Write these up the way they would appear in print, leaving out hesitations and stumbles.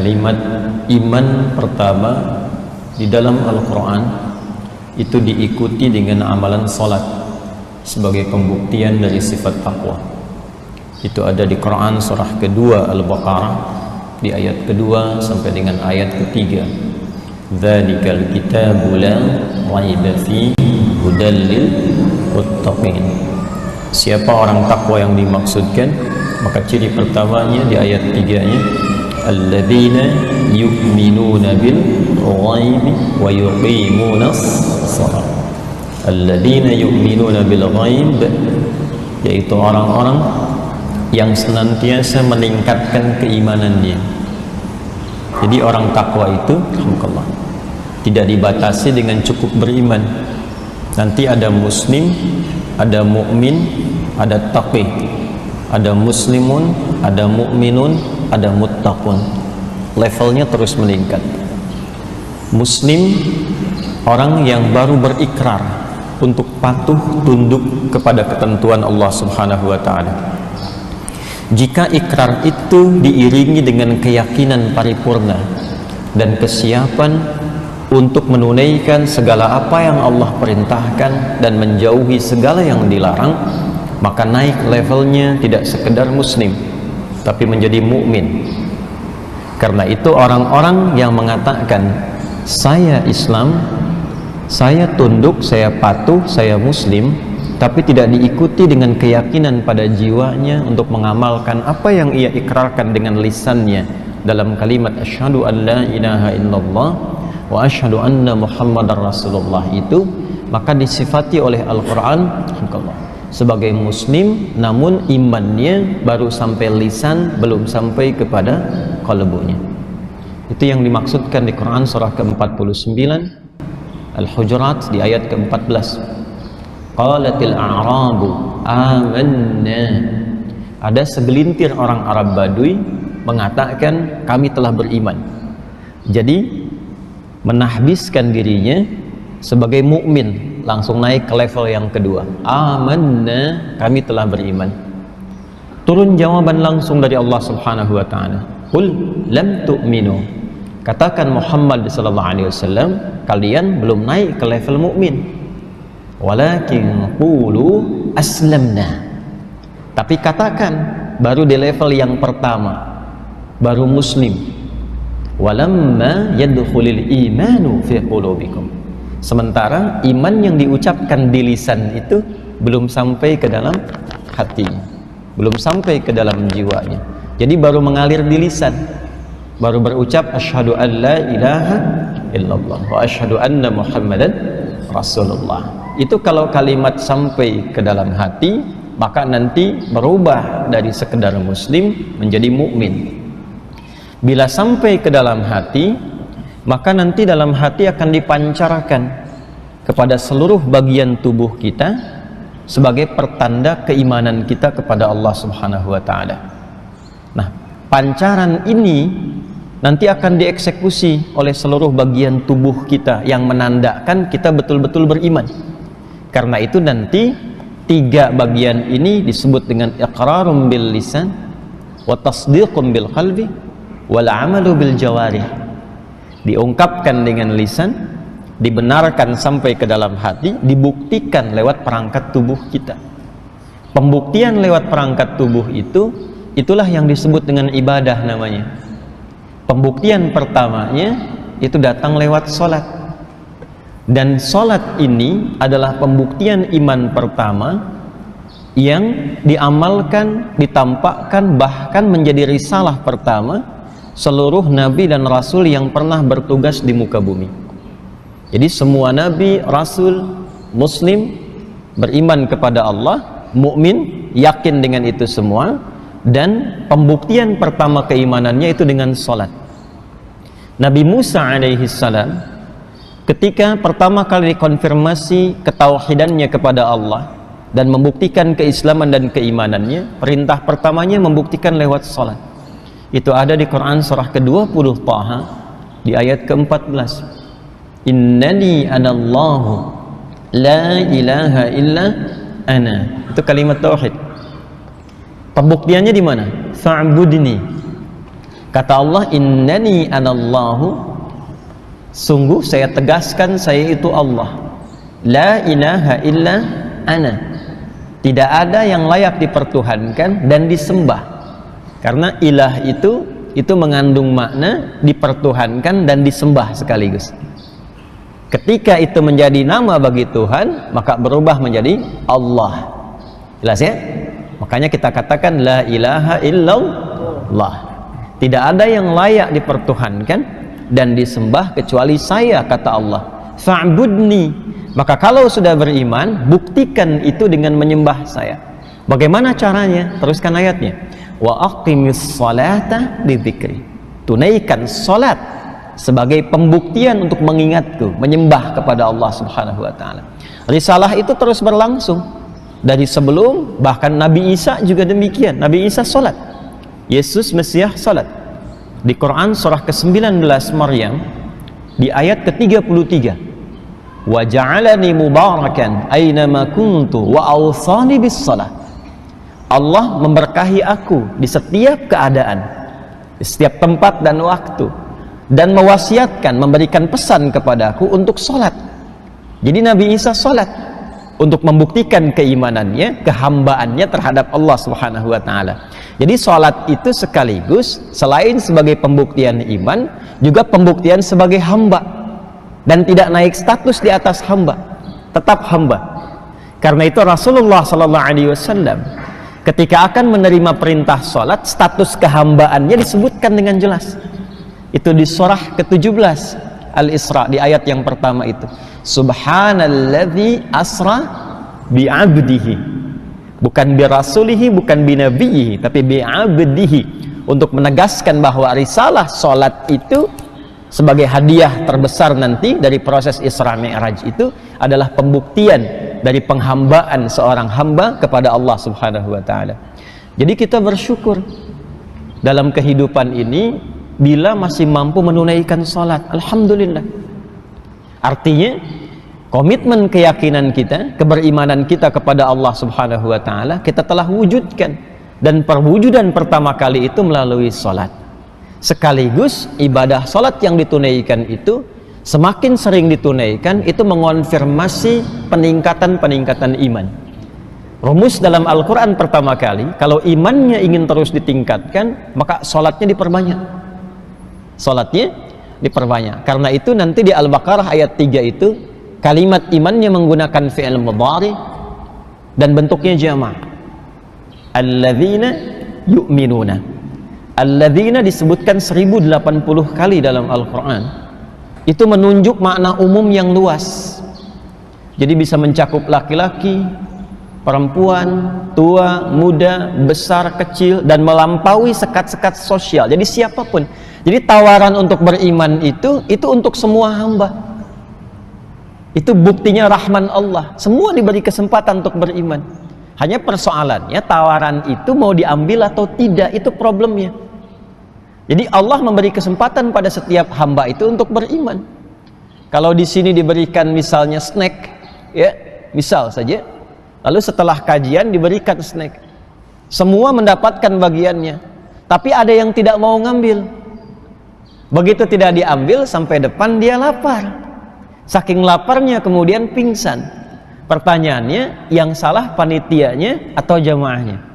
Kalimat iman pertama di dalam Al-Quran itu diikuti dengan amalan salat sebagai pembuktian dari sifat taqwa. Itu ada di Quran surah kedua Al-Baqarah di ayat kedua sampai dengan ayat ketiga. Dzalikal kitabu la raiba fihi hudal lil muttaqin. Siapa orang takwa yang dimaksudkan? Maka ciri pertamanya di ayat 3-nya, alladzina yu'minuna bil ghaibi wa yuqimunas shalah. Alladzina yu'minuna bil ghaib, yaitu orang-orang yang senantiasa meningkatkan keimanannya. Jadi orang takwa itu, alhamdulillah, tidak dibatasi dengan cukup beriman. Nanti ada muslim, ada mukmin, ada taqi, ada muslimun, ada mukminun, ada muttaqun. Levelnya terus meningkat. Muslim, orang yang baru berikrar untuk patuh tunduk kepada ketentuan Allah Subhanahu wa ta'ala. Jika ikrar itu diiringi dengan keyakinan paripurna dan kesiapan untuk menunaikan segala apa yang Allah perintahkan dan menjauhi segala yang dilarang, maka naik levelnya tidak sekedar muslim tapi menjadi mukmin. Karena itu orang-orang yang mengatakan saya Islam, saya tunduk, saya patuh, saya muslim, tapi tidak diikuti dengan keyakinan pada jiwanya untuk mengamalkan apa yang ia ikrarkan dengan lisannya dalam kalimat asyhadu an la ilaha illallah wa asyhadu anna muhammadar rasulullah, itu maka disifati oleh Al-Quran sebagai muslim, namun imannya baru sampai lisan, belum sampai kepada qalbunya. Itu yang dimaksudkan di Quran surah ke-49 Al-Hujurat di ayat ke-14. Qalatil a'rabu amanna. Ada segelintir orang Arab Badui mengatakan kami telah beriman. Jadi menahbiskan dirinya sebagai mukmin, langsung naik ke level yang kedua. Amanna, kami telah beriman. Turun jawaban langsung dari Allah Subhanahu wa ta'ala. Qul lam tu'minu. Katakan Muhammad sallallahu alaihi wasallam, kalian belum naik ke level mukmin. Walakin qulu aslamna. Tapi katakan baru di level yang pertama, baru muslim. Walamma yadkhulul imanu fi qulubikum. Sementara iman yang diucapkan di lisan itu belum sampai ke dalam hatinya, belum sampai ke dalam jiwanya. Jadi baru mengalir di lisan, baru berucap asyhadu an la ilaha illallah wa asyhadu anna muhammadan rasulullah. Itu kalau kalimat sampai ke dalam hati, maka nanti berubah dari sekedar muslim menjadi mukmin. Bila sampai ke dalam hati, maka nanti dalam hati akan dipancarkan kepada seluruh bagian tubuh kita sebagai pertanda keimanan kita kepada Allah Subhanahu wa ta'ala. Nah, pancaran ini nanti akan dieksekusi oleh seluruh bagian tubuh kita yang menandakan kita betul-betul beriman. Karena itu nanti tiga bagian ini disebut dengan iqrarum bil lisan wa tasdiqum bil qalbi wal amalu bil jawarih. Diungkapkan dengan lisan, dibenarkan sampai ke dalam hati, dibuktikan lewat perangkat tubuh kita. Pembuktian lewat perangkat tubuh itu, itulah yang disebut dengan ibadah namanya. Pembuktian pertamanya itu datang lewat sholat. Dan sholat ini adalah pembuktian iman pertama yang diamalkan, ditampakkan, bahkan menjadi risalah pertama seluruh nabi dan rasul yang pernah bertugas di muka bumi. Jadi semua nabi, rasul, muslim, beriman kepada Allah, mukmin, yakin dengan itu semua, dan pembuktian pertama keimanannya itu dengan sholat. Nabi Musa alaihi salam ketika pertama kali dikonfirmasi ketauhidannya kepada Allah dan membuktikan keislaman dan keimanannya, perintah pertamanya membuktikan lewat sholat. Itu ada di Quran surah ke-20 Taha di ayat ke-14. Innani anallahu la ilaha illa ana. Itu kalimat tauhid. Pembuktiannya di mana? Fa'budni. Kata Allah, innani anallahu, sungguh saya tegaskan saya itu Allah, la ilaha illa ana, tidak ada yang layak dipertuhankan dan disembah. Karena ilah itu mengandung makna dipertuhankan dan disembah sekaligus. Ketika itu menjadi nama bagi Tuhan, maka berubah menjadi Allah. Jelas ya? Makanya kita katakan la ilaha illallah, tidak ada yang layak dipertuhankan dan disembah kecuali saya, kata Allah. Fa'budni, maka kalau sudah beriman, buktikan itu dengan menyembah saya. Bagaimana caranya? Teruskan ayatnya. Wa aqimis salata lidzikri, tunaikan salat sebagai pembuktian untuk mengingatku, menyembah kepada Allah Subhanahu wa taala. Risalah itu terus berlangsung dari sebelum, bahkan Nabi Isa juga demikian. Nabi Isa salat, Yesus Mesias salat. Di Quran surah ke-19 Maryam di ayat ke-33, wa ja'alani mubarakan aynama kuntu wa awsani bis salah. Allah memberkahi aku di setiap keadaan, di setiap tempat dan waktu, dan mewasiatkan, memberikan pesan kepadaku untuk sholat. Jadi Nabi Isa sholat untuk membuktikan keimanannya, kehambaannya terhadap Allah Subhanahu wa taala. Jadi sholat itu sekaligus selain sebagai pembuktian iman, juga pembuktian sebagai hamba, dan tidak naik status di atas hamba, tetap hamba. Karena itu Rasulullah SAW ketika akan menerima perintah sholat, status kehambaannya disebutkan dengan jelas. Itu di surah ke-17 Al-Isra, di ayat yang pertama itu, subhanalladzi asra bi'abdihi, bukan birasulihi, bukan binabiyihi, tapi bi'abdihi, untuk menegaskan bahwa risalah sholat itu sebagai hadiah terbesar nanti dari proses Isra Mi'raj itu adalah pembuktian dari penghambaan seorang hamba kepada Allah Subhanahu wa taala. Jadi kita bersyukur dalam kehidupan ini bila masih mampu menunaikan salat. Alhamdulillah. Artinya komitmen keyakinan kita, keberimanan kita kepada Allah Subhanahu wa taala kita telah wujudkan, dan perwujudan pertama kali itu melalui salat. Sekaligus ibadah salat yang ditunaikan itu semakin sering ditunaikan, itu mengonfirmasi peningkatan iman. Rumus dalam Al-Quran pertama kali, kalau imannya ingin terus ditingkatkan, maka sholatnya diperbanyak. Sholatnya diperbanyak. Karena itu nanti di Al-Baqarah ayat 3 itu, kalimat imannya menggunakan fi'il mudhari dan bentuknya jama'. Alladzina yu'minuna. Alladzina disebutkan 1080 kali dalam Al-Quran. Itu menunjuk makna umum yang luas. Jadi bisa mencakup laki-laki, perempuan, tua, muda, besar, kecil, dan melampaui sekat-sekat sosial. Jadi siapapun. Jadi tawaran untuk beriman itu untuk semua hamba. Itu buktinya rahman Allah. Semua diberi kesempatan untuk beriman. Hanya persoalannya tawaran itu mau diambil atau tidak, itu problemnya. Jadi Allah memberi kesempatan pada setiap hamba itu untuk beriman. Kalau di sini diberikan misalnya snack, ya, misal saja, lalu setelah kajian diberikan snack, semua mendapatkan bagiannya, tapi ada yang tidak mau ngambil. Begitu tidak diambil, sampai depan dia lapar. Saking laparnya kemudian pingsan. Pertanyaannya, yang salah panitianya atau jamaahnya?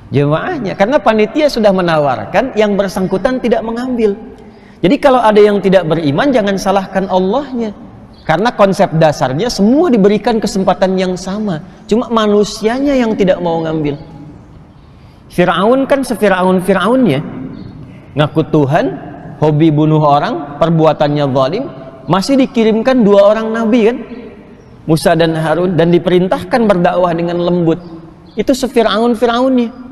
Jemaahnya, karena panitia sudah menawarkan, yang bersangkutan tidak mengambil. Jadi kalau ada yang tidak beriman, jangan salahkan Allahnya, karena konsep dasarnya semua diberikan kesempatan yang sama, cuma manusianya yang tidak mau ngambil. Fir'aun kan sefir'aun-fir'aunnya, ngaku Tuhan, hobi bunuh orang, perbuatannya zalim, masih dikirimkan 2 orang nabi kan, Musa dan Harun, dan diperintahkan berdakwah dengan lembut. Itu sefir'aun-fir'aunnya.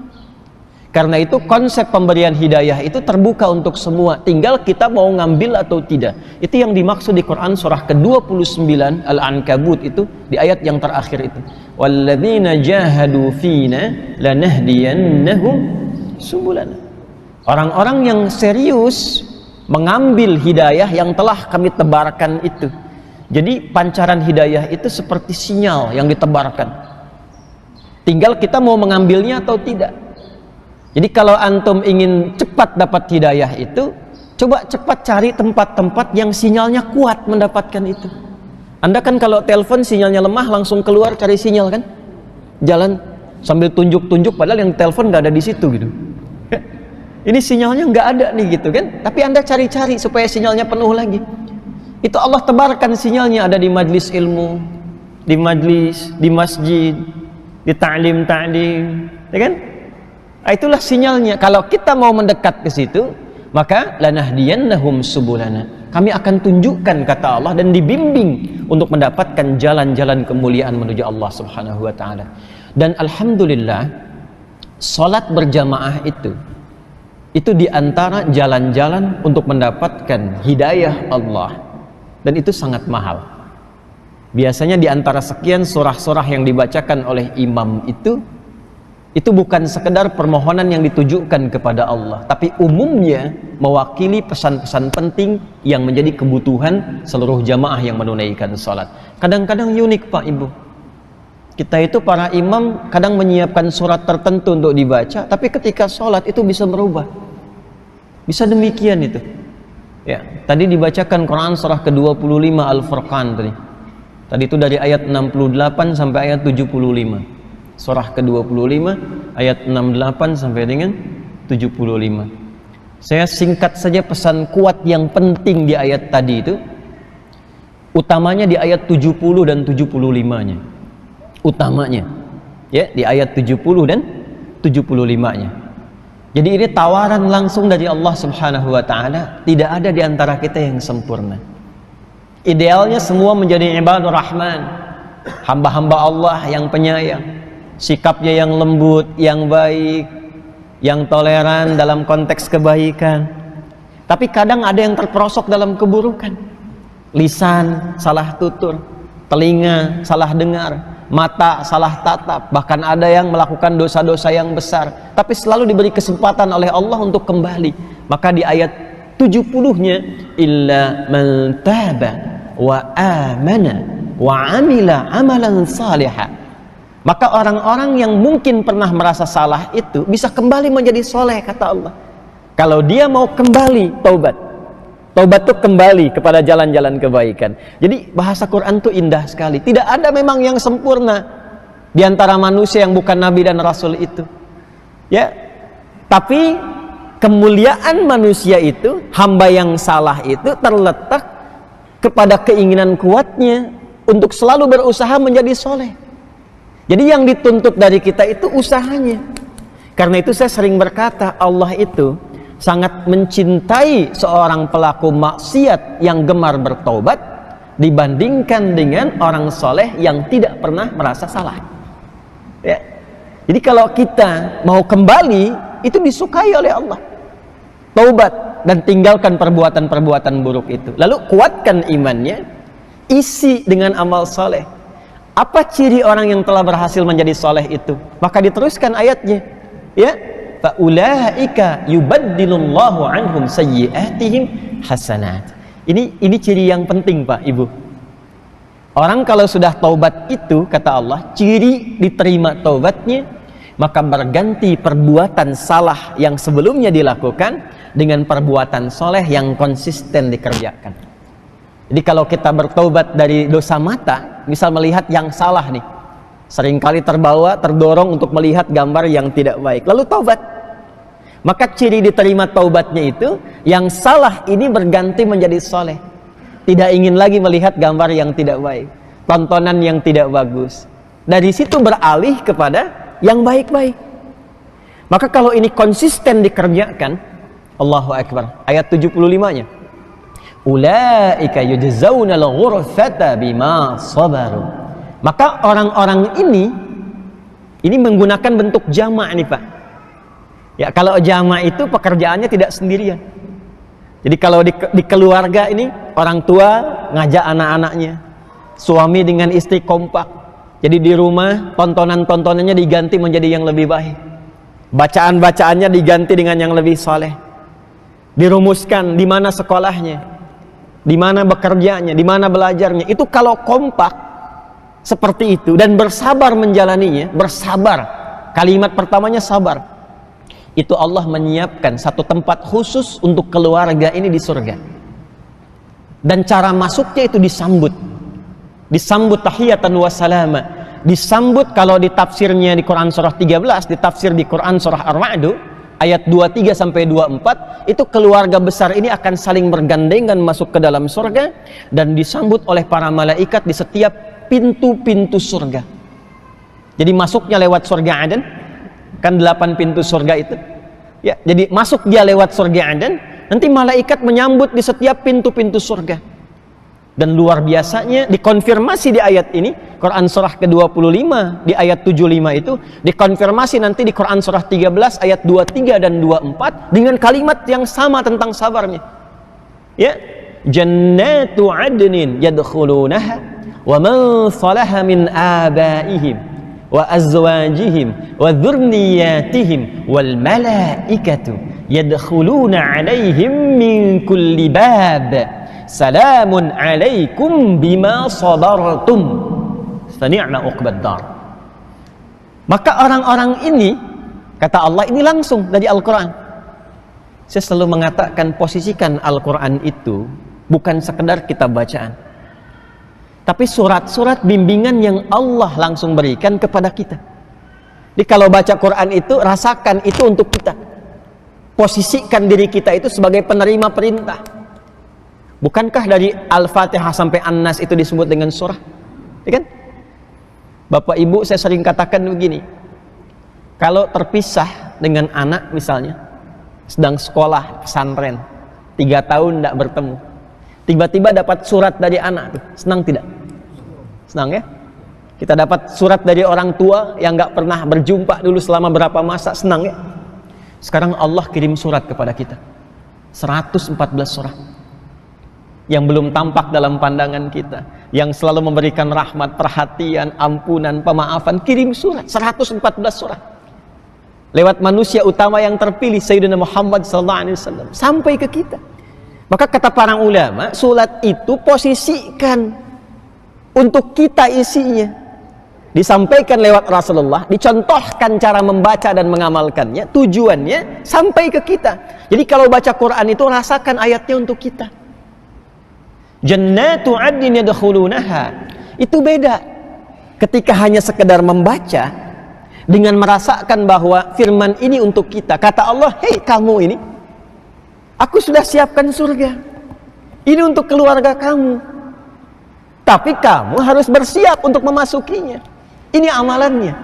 Karena itu konsep pemberian hidayah itu terbuka untuk semua, tinggal kita mau ngambil atau tidak. Itu yang dimaksud di Quran surah ke-29 Al-Ankabut itu, di ayat yang terakhir itu, walladzina jahadu fina lanahdiyannahum subulana. Orang-orang yang serius mengambil hidayah yang telah kami tebarkan itu. Jadi pancaran hidayah itu seperti sinyal yang ditebarkan, tinggal kita mau mengambilnya atau tidak. Jadi kalau antum ingin cepat dapat hidayah itu, coba cepat cari tempat-tempat yang sinyalnya kuat mendapatkan itu. Anda kan kalau telepon sinyalnya lemah langsung keluar cari sinyal kan? Jalan sambil tunjuk-tunjuk padahal yang telepon nggak ada di situ gitu. Ini sinyalnya nggak ada nih gitu kan? Tapi Anda cari-cari supaya sinyalnya penuh lagi. Itu Allah tebarkan sinyalnya, ada di majlis ilmu, di majlis, di masjid, di ta'lim, ya kan? Nah, itulah sinyalnya. Kalau kita mau mendekat ke situ, maka lanahdiyannahum subulana. Kami akan tunjukkan, kata Allah, dan dibimbing untuk mendapatkan jalan-jalan kemuliaan menuju Allah Subhanahu wa taala. Dan alhamdulillah, salat berjamaah itu di antara jalan-jalan untuk mendapatkan hidayah Allah. Dan itu sangat mahal. Biasanya di antara sekian surah-surah yang dibacakan oleh imam itu bukan sekedar permohonan yang ditujukan kepada Allah, tapi umumnya mewakili pesan-pesan penting yang menjadi kebutuhan seluruh jamaah yang menunaikan salat. Kadang-kadang unik Pak Ibu, kita itu para imam kadang menyiapkan surat tertentu untuk dibaca, tapi ketika salat itu bisa berubah. Bisa demikian itu. Ya, tadi dibacakan Quran surah ke-25 Al-Furqan tadi. Tadi itu dari ayat 68 sampai ayat 75. Surah ke-25 ayat 68 sampai dengan 75. Saya singkat saja pesan kuat yang penting di ayat tadi itu. Utamanya di ayat 70 dan 75-nya. Utamanya. Ya, di ayat 70 dan 75-nya. Jadi ini tawaran langsung dari Allah Subhanahu wa taala, tidak ada di antara kita yang sempurna. Idealnya semua menjadi ibadur rahman, hamba-hamba Allah yang penyayang, sikapnya yang lembut, yang baik, yang toleran dalam konteks kebaikan. Tapi kadang ada yang terperosok dalam keburukan. Lisan salah tutur, telinga salah dengar, mata salah tatap, bahkan ada yang melakukan dosa-dosa yang besar, tapi selalu diberi kesempatan oleh Allah untuk kembali. Maka di ayat 70-nya, illa man taba wa amana wa amila amalan salihah. Maka orang-orang yang mungkin pernah merasa salah itu bisa kembali menjadi soleh, kata Allah. Kalau dia mau kembali taubat itu kembali kepada jalan-jalan kebaikan. Jadi bahasa Quran itu indah sekali. Tidak ada memang yang sempurna di antara manusia yang bukan nabi dan rasul itu. Ya. Tapi kemuliaan manusia itu, hamba yang salah itu terletak kepada keinginan kuatnya untuk selalu berusaha menjadi soleh. Jadi yang dituntut dari kita itu usahanya. Karena itu saya sering berkata, Allah itu sangat mencintai seorang pelaku maksiat yang gemar bertaubat dibandingkan dengan orang soleh yang tidak pernah merasa salah. Ya. Jadi kalau kita mau kembali, itu disukai oleh Allah. Taubat dan tinggalkan perbuatan-perbuatan buruk itu. Lalu kuatkan imannya, isi dengan amal soleh. Apa ciri orang yang telah berhasil menjadi soleh itu? Maka diteruskan ayatnya. Ya. Faulaika yubaddilullahu anhum sayyi'atihim hasanat. Ini ciri yang penting Pak Ibu. Orang kalau sudah taubat itu, kata Allah, ciri diterima taubatnya, maka berganti perbuatan salah yang sebelumnya dilakukan dengan perbuatan soleh yang konsisten dikerjakan. Jadi kalau kita bertaubat dari dosa mata, misal melihat yang salah nih, seringkali terdorong untuk melihat gambar yang tidak baik, lalu taubat. Maka ciri diterima taubatnya itu, yang salah ini berganti menjadi soleh. Tidak ingin lagi melihat gambar yang tidak baik, tontonan yang tidak bagus. Dari situ beralih kepada yang baik-baik. Maka kalau ini konsisten dikerjakan, Allahu Akbar, ayat 75-nya. Ulaika yujzauna al-ghurfata bima sabaru. Maka orang-orang ini menggunakan bentuk jamak nih Pak. Ya, kalau jamak itu pekerjaannya tidak sendirian. Jadi kalau di keluarga ini, orang tua ngajak anak-anaknya, suami dengan istri kompak. Jadi di rumah tontonan-tontonannya diganti menjadi yang lebih baik, bacaan-bacaannya diganti dengan yang lebih soleh. Dirumuskan di mana sekolahnya, di mana bekerjanya, di mana belajarnya. Itu kalau kompak seperti itu dan bersabar menjalaninya, bersabar. Kalimat pertamanya sabar. itu Allah menyiapkan satu tempat khusus untuk keluarga ini di surga. Dan cara masuknya itu disambut tahiyatan wa salama. Disambut kalau di tafsirnya di Quran surah 13, di tafsir di Quran surah Ar-Ra'd ayat 23 sampai 24, itu keluarga besar ini akan saling bergandengan masuk ke dalam surga dan disambut oleh para malaikat di setiap pintu-pintu surga. Jadi masuknya lewat surga Aden, kan 8 pintu surga itu. Ya, jadi masuk dia lewat surga Aden, nanti malaikat menyambut di setiap pintu-pintu surga. Dan luar biasanya dikonfirmasi di ayat ini, Quran surah ke-25 di ayat 75 itu dikonfirmasi nanti di Quran surah 13 ayat 23 dan 24 dengan kalimat yang sama tentang sabarnya. Ya, jannatu adnin yadkhulunaha wa man salaha min abaihim wa azwajihim wa dhurriyyatihim wal malaikatu yadkhuluna alaihim min kulli bab. Salamun alaikum bima sabartum fa ni'ma uqbad dar. Maka orang-orang ini, kata Allah, ini langsung dari Al-Quran. Saya selalu mengatakan, posisikan Al-Quran itu bukan sekedar kitab bacaan, tapi surat-surat bimbingan yang Allah langsung berikan kepada kita. Jadi kalau baca Quran itu, rasakan itu untuk kita. Posisikan diri kita itu sebagai penerima perintah. Bukankah dari Al-Fatihah sampai An-Nas itu disebut dengan surah? Ya kan? Bapak Ibu, saya sering katakan begini. Kalau terpisah dengan anak misalnya, sedang sekolah pesantren, 3 tahun tidak bertemu, tiba-tiba dapat surat dari anak, tuh, senang tidak? Senang ya? Kita dapat surat dari orang tua yang nggak pernah berjumpa dulu selama berapa masa, senang ya? Sekarang Allah kirim surat kepada kita, 114 surat yang belum tampak dalam pandangan kita, yang selalu memberikan rahmat, perhatian, ampunan, pemaafan, kirim surat, 114 surat lewat manusia utama yang terpilih Sayyidina Muhammad SAW sampai ke kita. Maka kata para ulama, surat itu posisikan untuk kita isinya, disampaikan lewat Rasulullah, dicontohkan cara membaca dan mengamalkannya, tujuannya sampai ke kita. Jadi kalau baca Quran itu rasakan ayatnya untuk kita. Jannatu adnin yadkhulunaha. Itu beda ketika hanya sekedar membaca dengan merasakan bahwa firman ini untuk kita. Kata Allah, hei kamu ini, aku sudah siapkan surga. Ini untuk keluarga kamu. Tapi kamu harus bersiap untuk memasukinya. Ini amalannya.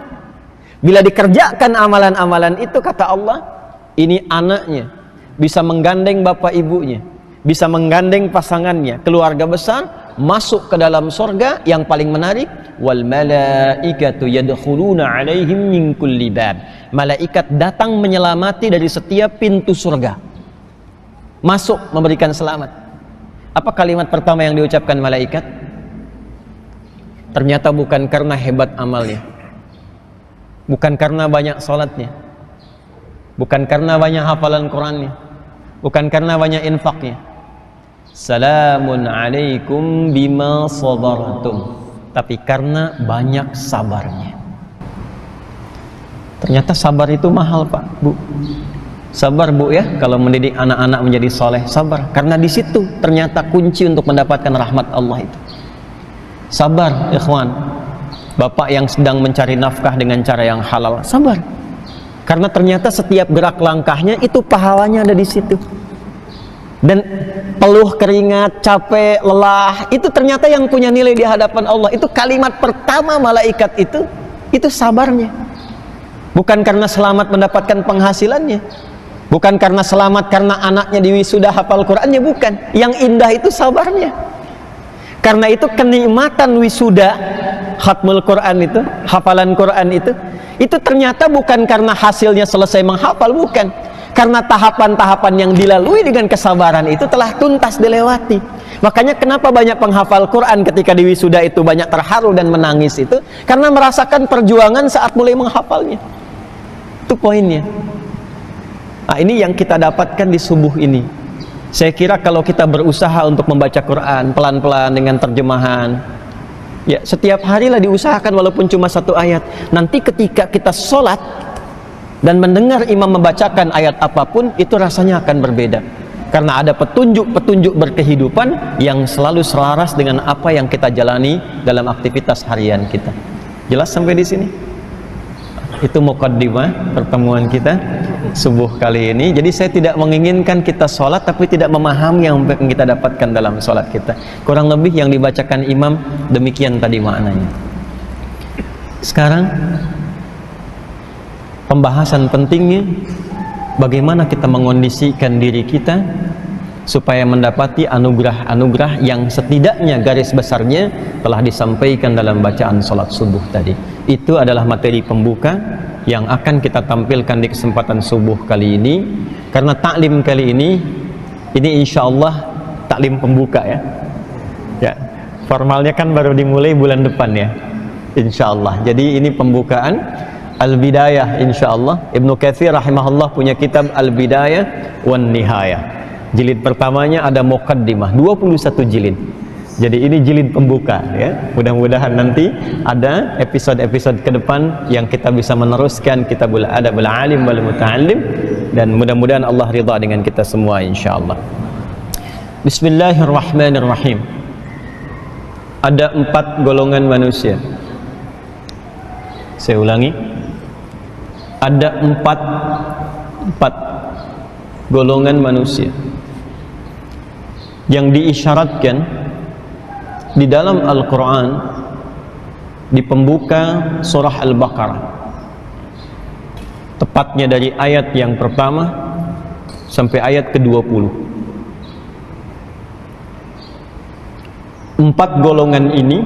Bila dikerjakan amalan-amalan itu, kata Allah, ini anaknya bisa menggandeng bapak ibunya, bisa menggandeng pasangannya, keluarga besar, masuk ke dalam surga. Yang paling menarik, wal malaikatu yadkhuluna alaihim min kulli bab. Malaikat datang menyelamati dari setiap pintu surga, masuk memberikan selamat. Apa kalimat pertama yang diucapkan malaikat? Ternyata bukan karena hebat amalnya, bukan karena banyak salatnya, bukan karena banyak hafalan Qurannya, bukan karena banyak infaknya. Salamun alaikum bima sabartum, tapi karena banyak sabarnya. Ternyata sabar itu mahal, Pak, Bu. Sabar, Bu, ya, kalau mendidik anak-anak menjadi soleh, sabar. Karena di situ ternyata kunci untuk mendapatkan rahmat Allah itu. Sabar, ikhwan. Bapak yang sedang mencari nafkah dengan cara yang halal, sabar. Karena ternyata setiap gerak langkahnya itu pahalanya ada di situ. Dan peluh keringat, capek, lelah, itu ternyata yang punya nilai di hadapan Allah. Itu kalimat pertama malaikat itu sabarnya. Bukan karena selamat mendapatkan penghasilannya, bukan karena selamat karena anaknya diwisuda hafal Qurannya, bukan. Yang indah itu sabarnya. Karena itu kenikmatan wisuda khatmul Quran itu, hafalan Quran itu ternyata bukan karena hasilnya selesai menghafal, bukan. Karena tahapan-tahapan yang dilalui dengan kesabaran itu telah tuntas dilewati. Makanya kenapa banyak penghafal Quran ketika di wisuda itu banyak terharu dan menangis itu, karena merasakan perjuangan saat mulai menghafalnya. Itu poinnya. Nah, ini yang kita dapatkan di subuh ini. Saya kira kalau kita berusaha untuk membaca Quran pelan-pelan dengan terjemahan, ya setiap hari lah diusahakan walaupun cuma 1 ayat. Nanti ketika kita sholat, Dan mendengar imam membacakan ayat apapun, itu rasanya akan berbeda. Karena ada petunjuk-petunjuk berkehidupan yang selalu selaras dengan apa yang kita jalani dalam aktivitas harian kita. Jelas sampai di sini? Itu muqaddimah pertemuan kita subuh kali ini. Jadi saya tidak menginginkan kita sholat tapi tidak memahami yang kita dapatkan dalam sholat kita. Kurang lebih yang dibacakan imam demikian tadi maknanya. Sekarang pembahasan pentingnya bagaimana kita mengondisikan diri kita supaya mendapati anugerah-anugerah yang setidaknya garis besarnya telah disampaikan dalam bacaan sholat subuh tadi. Itu adalah materi pembuka yang akan kita tampilkan di kesempatan subuh kali ini. Karena taklim kali ini insya Allah taklim pembuka ya. Ya, formalnya kan baru dimulai bulan depan ya, insya Allah. Jadi ini pembukaan Al-Bidayah insya Allah. Ibnu Katsir rahimahullah punya kitab Al-Bidayah wan Nihayah. Jilid pertamanya ada muqaddimah, 21 jilid. Jadi ini jilid pembuka ya. Mudah-mudahan nanti ada episode-episode ke depan yang kita bisa meneruskan kitabul adabul alim wal muta'allim, dan mudah-mudahan Allah ridha dengan kita semua insyaallah. Bismillahirrahmanirrahim. Ada 4 golongan manusia. Saya ulangi. Ada 4 golongan manusia yang diisyaratkan di dalam Al-Quran di pembuka surah Al-Baqarah, tepatnya dari ayat yang pertama sampai ayat ke-20. 4 golongan ini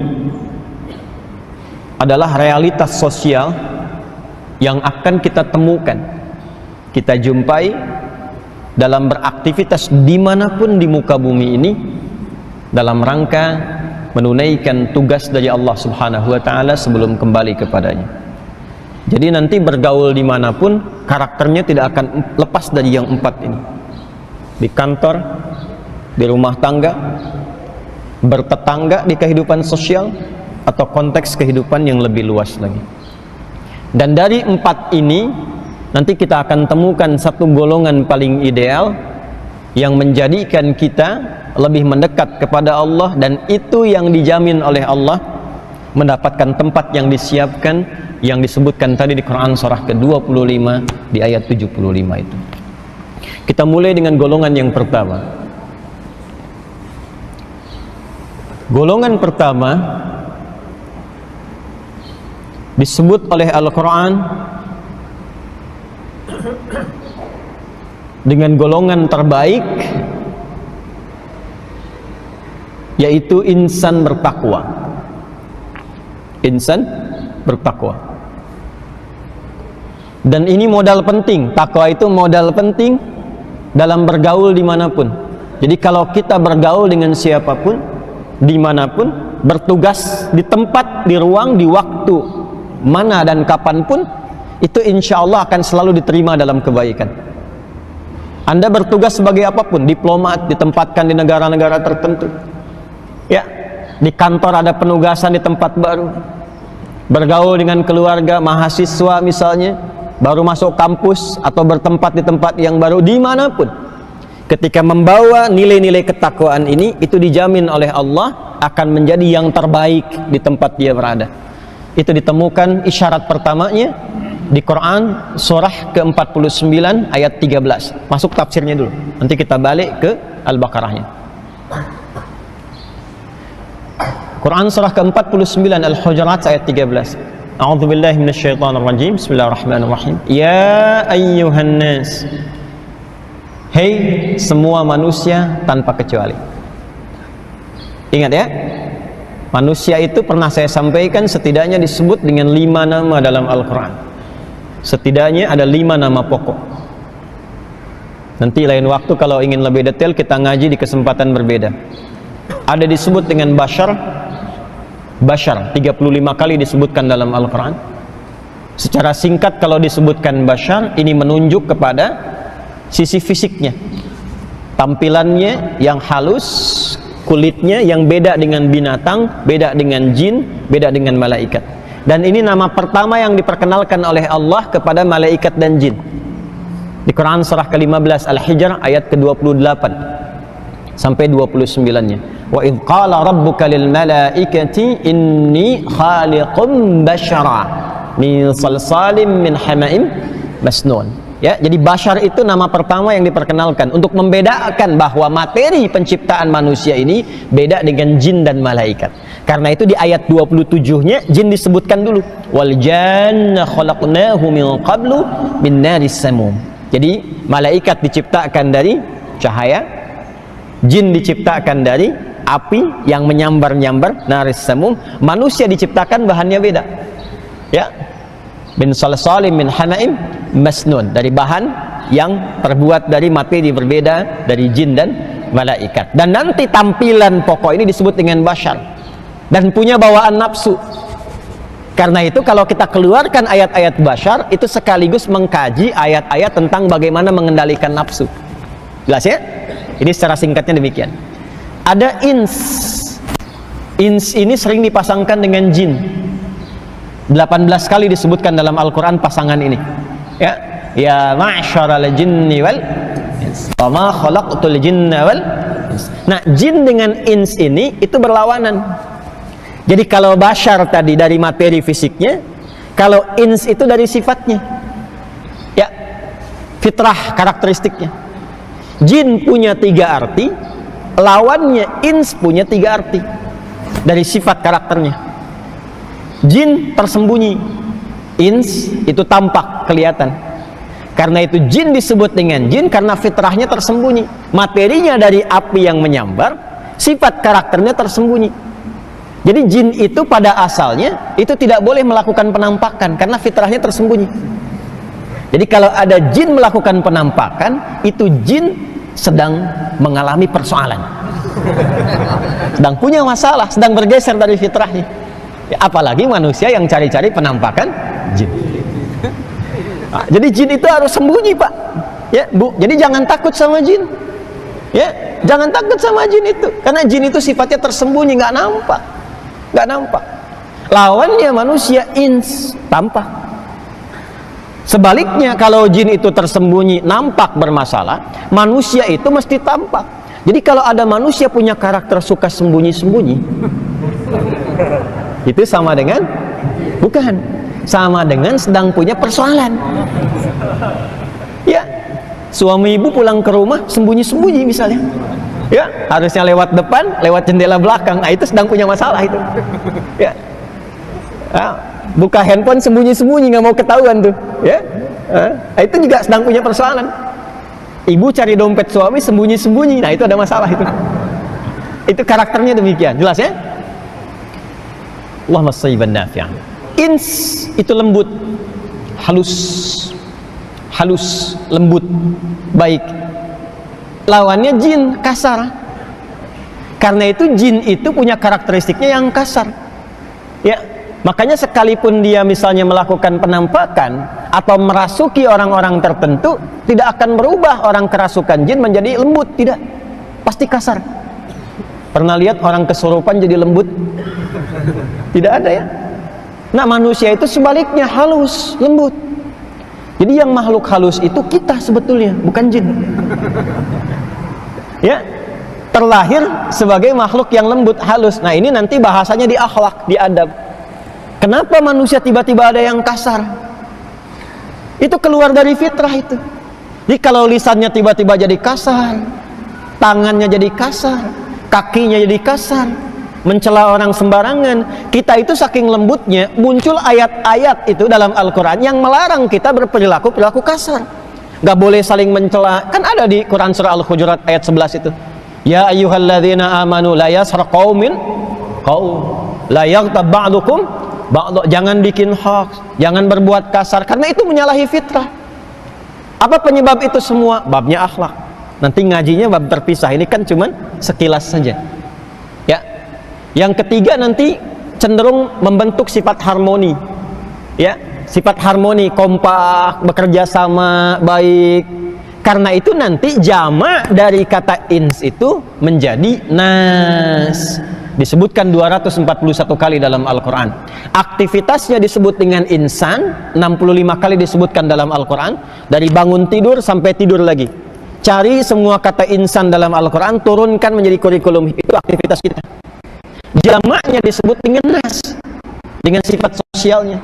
adalah realitas sosial yang akan kita temukan, kita jumpai dalam beraktivitas dimanapun di muka bumi ini dalam rangka menunaikan tugas dari Allah Subhanahu wa Ta'ala sebelum kembali kepadanya. Jadi nanti bergaul dimanapun, karakternya tidak akan lepas dari yang 4 ini. Di kantor, di rumah tangga, bertetangga di kehidupan sosial, atau konteks kehidupan yang lebih luas lagi. Dan dari 4 ini nanti kita akan temukan satu golongan paling ideal yang menjadikan kita lebih mendekat kepada Allah, dan itu yang dijamin oleh Allah mendapatkan tempat yang disiapkan yang disebutkan tadi di Quran surah ke-25 di ayat 75 itu. Kita mulai dengan golongan yang pertama. Golongan pertama disebut oleh Al-Quran dengan golongan terbaik, yaitu insan bertakwa. Insan bertakwa. Dan ini modal penting. Takwa itu modal penting dalam bergaul dimanapun. Jadi kalau kita bergaul dengan siapapun, dimanapun, bertugas di tempat, di ruang, di waktu mana dan kapanpun, itu insya Allah akan selalu diterima dalam kebaikan. Anda bertugas sebagai apapun, diplomat, ditempatkan di negara-negara tertentu ya, di kantor ada penugasan di tempat baru, bergaul dengan keluarga, mahasiswa misalnya, baru masuk kampus atau bertempat di tempat yang baru, dimanapun, ketika membawa nilai-nilai ketakwaan ini, itu dijamin oleh Allah akan menjadi yang terbaik di tempat dia berada. Itu ditemukan isyarat pertamanya di Quran surah ke-49 ayat 13. Masuk tafsirnya dulu, nanti kita balik ke Al-Baqarahnya. Quran surah ke-49 Al-Hujurat ayat 13. A'udzubillahi minasyaitonirrajim. Bismillahirrahmanirrahim. Ya ayyuhan nas, hei semua manusia tanpa kecuali. Ingat ya, manusia itu pernah saya sampaikan setidaknya disebut dengan 5 nama dalam Al-Quran. Setidaknya ada 5 nama pokok. Nanti lain waktu kalau ingin lebih detail kita ngaji di kesempatan berbeda. Ada disebut dengan bashar, 35 kali disebutkan dalam Al-Quran. Secara singkat kalau disebutkan bashar, ini menunjuk kepada sisi fisiknya, tampilannya yang halus, kulitnya yang beda dengan binatang, beda dengan jin, beda dengan malaikat. Dan ini nama pertama yang diperkenalkan oleh Allah kepada malaikat dan jin. Di Quran surah ke-15 Al-Hijr ayat ke-28 sampai 29-nya. Wa idh qala rabbuka lil malaikati inni khaliqum basyara min salsalim min hama'im masnun. Ya, jadi bashar itu nama pertama yang diperkenalkan untuk membedakan bahwa materi penciptaan manusia ini beda dengan jin dan malaikat. Karena itu di ayat 27-nya jin disebutkan dulu. Wal janna khalaqnahu min qablu min naris samum. Jadi malaikat diciptakan dari cahaya, jin diciptakan dari api yang menyambar-nyambar naris samum. Manusia diciptakan bahannya beda. Ya. Min salsalim min hamaim masnun, dari bahan yang terbuat dari materi berbeda dari jin dan malaikat. Dan nanti tampilan pokok ini disebut dengan bashar dan punya bawaan nafsu. Karena itu kalau kita keluarkan ayat-ayat bashar itu sekaligus mengkaji ayat-ayat tentang bagaimana mengendalikan nafsu. Jelas ya? Ini secara singkatnya demikian. Ada ins. Ins ini sering dipasangkan dengan jin. 18 kali disebutkan dalam Al-Quran pasangan ini. Ya, ya ma'syaral jinni wal ins wa ma khalaqtul jinna wal ins. Nah, jin dengan ins ini itu berlawanan. Jadi kalau bashar tadi dari materi fisiknya, kalau ins itu dari sifatnya. Ya, fitrah karakteristiknya. Jin punya 3 arti, lawannya ins punya 3 arti dari sifat karakternya. Jin tersembunyi, ins itu tampak, kelihatan. Karena itu jin disebut dengan jin karena fitrahnya tersembunyi. Materinya dari api yang menyambar, sifat karakternya tersembunyi. Jadi jin itu pada asalnya itu tidak boleh melakukan penampakan karena fitrahnya tersembunyi. Jadi kalau ada jin melakukan penampakan, itu jin sedang mengalami persoalan, sedang punya masalah, sedang bergeser dari fitrahnya. Ya, apalagi manusia yang cari-cari penampakan jin. Nah, jadi jin itu harus sembunyi, Pak. Ya, Bu. Jadi jangan takut sama jin. Ya, jangan takut sama jin itu. Karena jin itu sifatnya tersembunyi, nggak nampak. Nggak nampak. Lawannya manusia ins, tampak. Sebaliknya kalau jin itu tersembunyi, nampak bermasalah, manusia itu mesti tampak. Jadi kalau ada manusia punya karakter suka sembunyi-sembunyi, itu sama dengan bukan, sama dengan sedang punya persoalan. Ya, suami ibu pulang ke rumah sembunyi-sembunyi misalnya. Ya, harusnya lewat depan, lewat jendela belakang. Nah, itu sedang punya masalah itu. Ya. Nah, buka handphone sembunyi-sembunyi, nggak mau ketahuan tuh. Ya. Nah, itu juga sedang punya persoalan. Ibu cari dompet suami sembunyi-sembunyi. Nah, itu ada masalah itu. Itu karakternya demikian. Jelas ya? Allahumma shayyiban nafi'an. Ins itu lembut, halus, lembut, baik. Lawannya jin, kasar. Karena itu jin itu punya karakteristiknya yang kasar. Ya, makanya sekalipun dia misalnya melakukan penampakan atau merasuki orang-orang tertentu, tidak akan berubah orang kerasukan jin menjadi lembut, tidak. Pasti kasar. Pernah lihat orang kesurupan jadi lembut? Tidak ada ya. Nah, manusia itu sebaliknya halus, lembut. Jadi yang makhluk halus itu kita sebetulnya, bukan jin. Ya, terlahir sebagai makhluk yang lembut, halus. Nah, ini nanti bahasanya di akhlak, di adab. Kenapa manusia tiba-tiba ada yang kasar? Itu keluar dari fitrah itu. Jadi kalau lisannya tiba-tiba jadi kasar, tangannya jadi kasar, kakinya jadi kasar, mencela orang sembarangan, kita itu saking lembutnya muncul ayat-ayat itu dalam Al-Quran yang melarang kita berperilaku kasar. Gak boleh saling mencela. Kan ada di Quran surah Al-Hujurat ayat 11 itu. Ya ayyuhalladzina amanu la yaskhar qaumin qaum la yaghtab ba'dukum ba'd. Jangan bikin hoax, jangan berbuat kasar karena itu menyalahi fitrah. Apa penyebab itu semua? Babnya akhlak. Nanti ngajinya bab terpisah. Ini kan cuman sekilas saja. Ya. Yang ketiga nanti cenderung membentuk sifat harmoni. Ya, sifat harmoni, kompak, bekerja sama, baik. Karena itu nanti jamak dari kata ins itu menjadi nas. disebutkan 241 kali dalam Al-Quran. Aktivitasnya disebut dengan insan 65 kali disebutkan dalam Al-Quran. Dari bangun tidur sampai tidur lagi, cari semua kata insan dalam Al-Quran, turunkan menjadi kurikulum. Itu aktivitas kita. Jamaknya disebut dengan nas, dengan sifat sosialnya.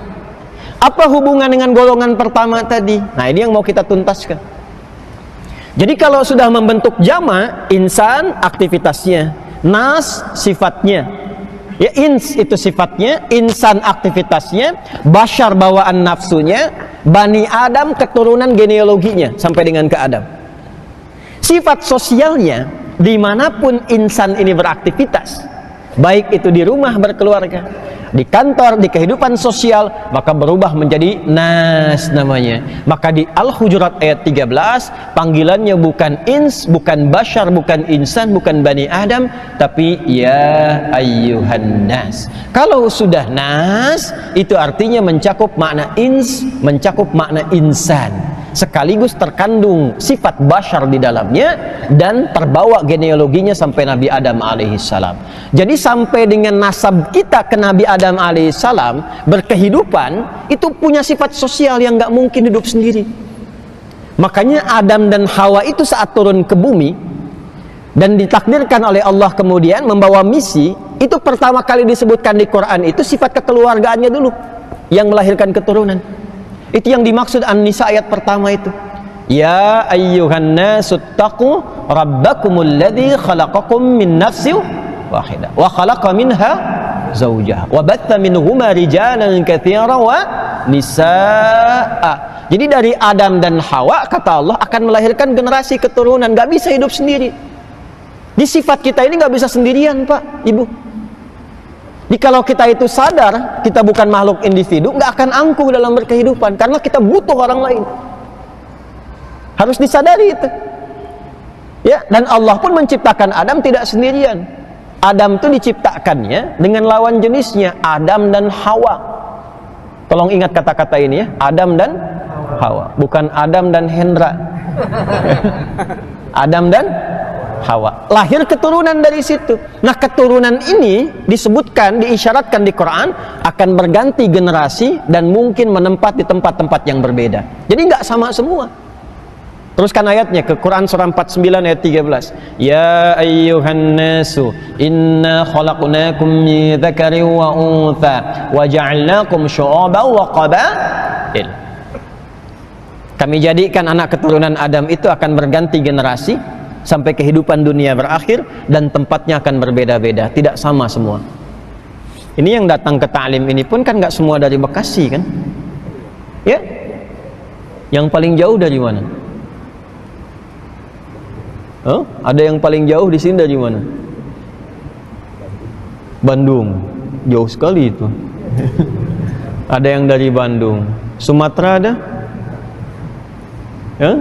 Apa hubungan dengan golongan pertama tadi? Nah, ini yang mau kita tuntaskan. Jadi kalau sudah membentuk jamak, insan aktivitasnya, nas sifatnya, ya, ins itu sifatnya, insan aktivitasnya, bashar bawaan nafsunya, Bani Adam keturunan genealoginya sampai dengan ke Adam. Sifat sosialnya, dimanapun insan ini beraktivitas, baik itu di rumah berkeluarga, di kantor, di kehidupan sosial, maka berubah menjadi nas namanya. Maka di Al-Hujurat ayat 13 panggilannya bukan ins, bukan bashar, bukan insan, bukan Bani Adam, tapi ya ayyuhan nas. Kalau sudah nas, itu artinya mencakup makna ins, mencakup makna insan, sekaligus terkandung sifat bashar di dalamnya dan terbawa genealoginya sampai Nabi Adam alaihissalam. Jadi sampai dengan nasab kita ke Nabi Adam alaihissalam berkehidupan, itu punya sifat sosial yang nggak mungkin hidup sendiri. Makanya Adam dan Hawa itu saat turun ke bumi dan ditakdirkan oleh Allah kemudian membawa misi, itu pertama kali disebutkan di Quran itu sifat kekeluargaannya dulu yang melahirkan keturunan. Itu yang dimaksud An-Nisa ayat pertama itu. Ya ayyuhan nasuttaqu rabbakumul ladzi khalaqakum min nafsin wahidah wa khalaqa minha zawjaha wa batha minhuma rijalan katsiran wa nisaa. Jadi dari Adam dan Hawa kata Allah akan melahirkan generasi keturunan, nggak bisa hidup sendiri. Di sifat kita ini nggak bisa sendirian, Pak, Ibu. Jadi kalau kita itu sadar kita bukan makhluk individu, nggak akan angkuh dalam berkehidupan karena kita butuh orang lain. Harus disadari itu. Ya, dan Allah pun menciptakan Adam tidak sendirian. Adam itu diciptakannya dengan lawan jenisnya, Adam dan Hawa. Tolong ingat kata-kata ini ya, Adam dan Hawa, bukan Adam dan Hendra. Adam dan Hawa, lahir keturunan dari situ. Nah, keturunan ini disebutkan, diisyaratkan di Quran akan berganti generasi dan mungkin menempat di tempat-tempat yang berbeda. Jadi nggak sama semua. Teruskan ayatnya ke Quran surah 49 ayat 13. Ya ayyuhan nasu inna khalaqnakum min dzakarin wa untha wa ja'alnakum syu'uban wa qabail. Kami jadikan anak keturunan Adam itu akan berganti generasi sampai kehidupan dunia berakhir dan tempatnya akan berbeda-beda, tidak sama semua. Ini yang datang ke ta'lim ini pun kan nggak semua dari Bekasi kan? Ya? Yang paling jauh dari mana? Oh, ada yang paling jauh di sini dari mana? Bandung. Jauh sekali itu. Ada yang dari Bandung. Sumatera ada? Ya?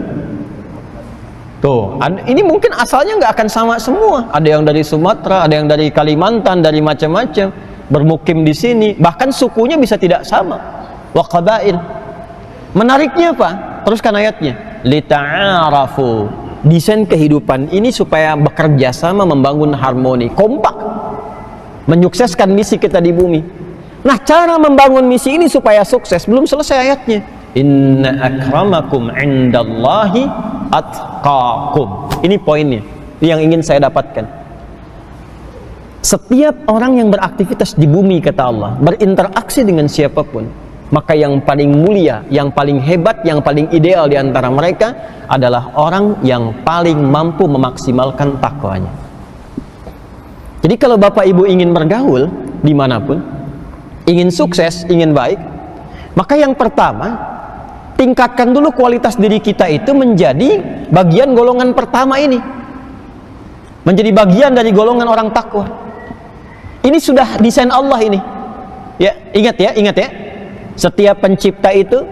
Tuh, ini mungkin asalnya nggak akan sama semua. Ada yang dari Sumatera, ada yang dari Kalimantan, dari macam-macam bermukim di sini. Bahkan sukunya bisa tidak sama. Wa qabail. Menariknya apa? Teruskan ayatnya. Lita'arafu. Desain kehidupan ini supaya bekerja sama, membangun harmoni, kompak, menyukseskan misi kita di bumi. Nah, cara membangun misi ini supaya sukses belum selesai ayatnya. Inna akramakum indallahi atqakum. Ini poinnya, ini yang ingin saya dapatkan. Setiap orang yang beraktivitas di bumi, kata Allah, berinteraksi dengan siapapun, maka yang paling mulia, yang paling hebat, yang paling ideal di antara mereka adalah orang yang paling mampu memaksimalkan takwanya. Jadi kalau Bapak Ibu ingin bergaul dimanapun, ingin sukses, ingin baik, maka yang pertama, tingkatkan dulu kualitas diri kita itu menjadi bagian golongan pertama ini, menjadi bagian dari golongan orang takwa. Ini sudah desain Allah ini. Ya, ingat ya. Setiap pencipta itu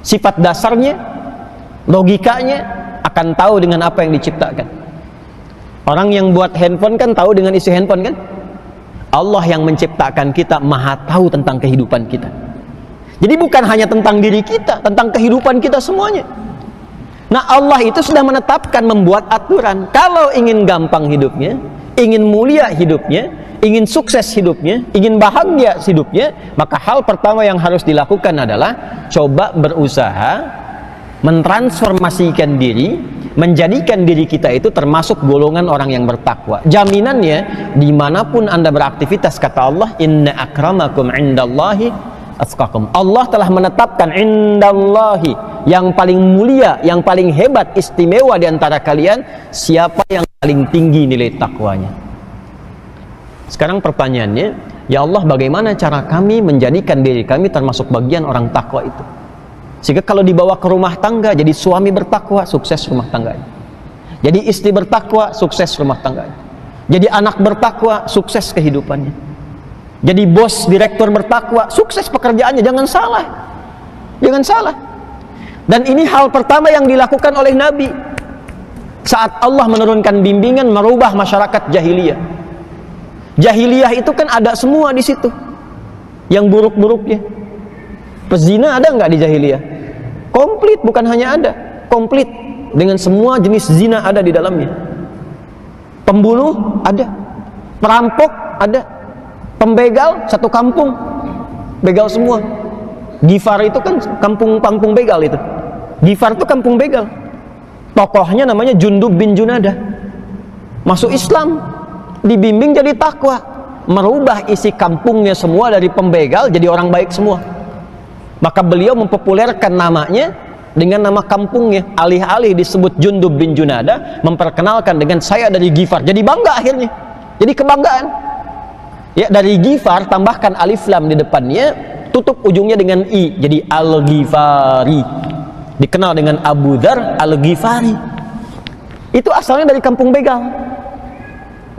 sifat dasarnya, logikanya akan tahu dengan apa yang diciptakan. Orang yang buat handphone kan tahu dengan isi handphone kan? Allah yang menciptakan kita maha tahu tentang kehidupan kita. Jadi bukan hanya tentang diri kita, tentang kehidupan kita semuanya. Nah, Allah itu sudah menetapkan, membuat aturan. Kalau ingin gampang hidupnya, ingin mulia hidupnya, ingin sukses hidupnya, ingin bahagia hidupnya, maka hal pertama yang harus dilakukan adalah coba berusaha mentransformasikan diri, menjadikan diri kita itu termasuk golongan orang yang bertakwa. Jaminannya, dimanapun Anda beraktivitas, kata Allah, inna akramakum indallahi atqakum. Allah telah menetapkan indallahi, yang paling mulia, yang paling hebat, istimewa di antara kalian, siapa yang paling tinggi nilai takwanya. Sekarang pertanyaannya, ya Allah, bagaimana cara kami menjadikan diri kami termasuk bagian orang takwa itu? Sehingga kalau dibawa ke rumah tangga, jadi suami bertakwa, sukses rumah tangganya. Jadi istri bertakwa, sukses rumah tangganya. Jadi anak bertakwa, sukses kehidupannya. Jadi bos, direktur bertakwa, sukses pekerjaannya. Jangan salah. Jangan salah. Dan ini hal pertama yang dilakukan oleh Nabi saat Allah menurunkan bimbingan merubah masyarakat jahiliyah. Jahiliyah itu kan ada semua di situ, yang buruk-buruknya. Pezina ada nggak di jahiliyah? Komplit, bukan hanya ada, komplit dengan semua jenis zina ada di dalamnya. Pembunuh ada, perampok ada, pembegal satu kampung, begal semua. Gifar itu kan kampung begal itu. Gifar itu kampung begal. Tokohnya namanya Jundub bin Junadah. Masuk Islam, dibimbing jadi takwa, merubah isi kampungnya semua dari pembegal jadi orang baik semua. Maka beliau mempopulerkan namanya dengan nama kampungnya. Alih-alih disebut Jundub bin Junadah, memperkenalkan dengan saya dari Gifar. Jadi bangga akhirnya. Jadi kebanggaan. Ya, dari Gifar tambahkan alif lam di depannya, tutup ujungnya dengan i, jadi Al-Ghifari. Dikenal dengan Abu Dzar Al-Ghifari. Itu asalnya dari kampung begal.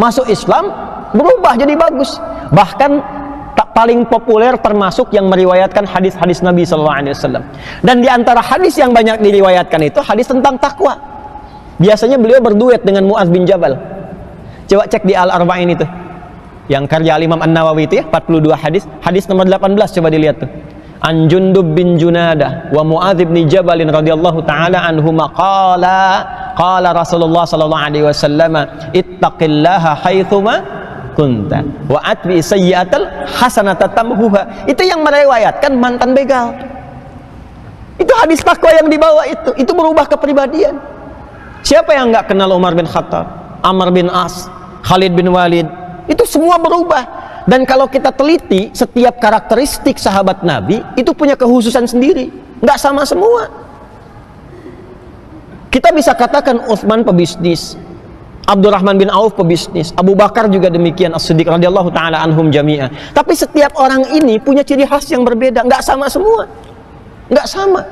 Masuk Islam, berubah jadi bagus. Bahkan tak paling populer termasuk yang meriwayatkan hadis-hadis Nabi SAW. Dan di antara hadis yang banyak diriwayatkan itu hadis tentang takwa. Biasanya beliau berduet dengan Mu'adz bin Jabal. Coba cek di Al-Arba'in itu, yang karya Imam An-Nawawi itu ya, 42 hadis. Hadis nomor 18 coba dilihat tuh. An Jundub bin Junadah wa Mu'adz bin Jabal radhiyallahu taala anhuma qala Rasulullah sallallahu alaihi wasallam, ittaqillaha haitsuma kunta wa atbi sayyi'atal hasanata tamhuha. Itu yang meriwayatkan mantan begal. Itu hadis takwa yang dibawa itu berubah kepribadian. Siapa yang enggak kenal Umar bin Khattab, Amr bin As, Khalid bin Walid? Itu semua berubah. Dan kalau kita teliti, setiap karakteristik sahabat Nabi itu punya kehususan sendiri, nggak sama semua. Kita bisa katakan Utsman pebisnis, Abdurrahman bin Auf pebisnis, Abu Bakar juga demikian, As-Siddiq radhiyallahu taala anhum jami'ah. Tapi setiap orang ini punya ciri khas yang berbeda, nggak sama semua, nggak sama.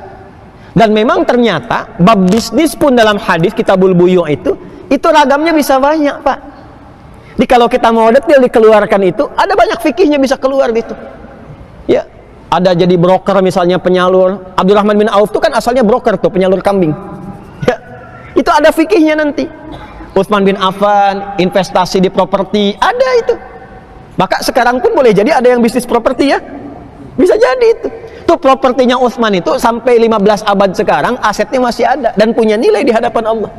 Dan memang ternyata bab bisnis pun dalam hadis Kitabul Buyu' itu ragamnya bisa banyak, Pak. Jadi kalau kita mau detail dikeluarkan itu, ada banyak fikihnya bisa keluar gitu. Ya, ada jadi broker misalnya, penyalur. Abdurrahman bin Auf itu kan asalnya broker tuh, penyalur kambing. Ya, itu ada fikihnya nanti. Utsman bin Affan, investasi di properti, ada itu. Maka sekarang pun boleh jadi ada yang bisnis properti ya. Bisa jadi itu. Tuh propertinya Utsman itu sampai 15 abad sekarang asetnya masih ada dan punya nilai di hadapan Allah.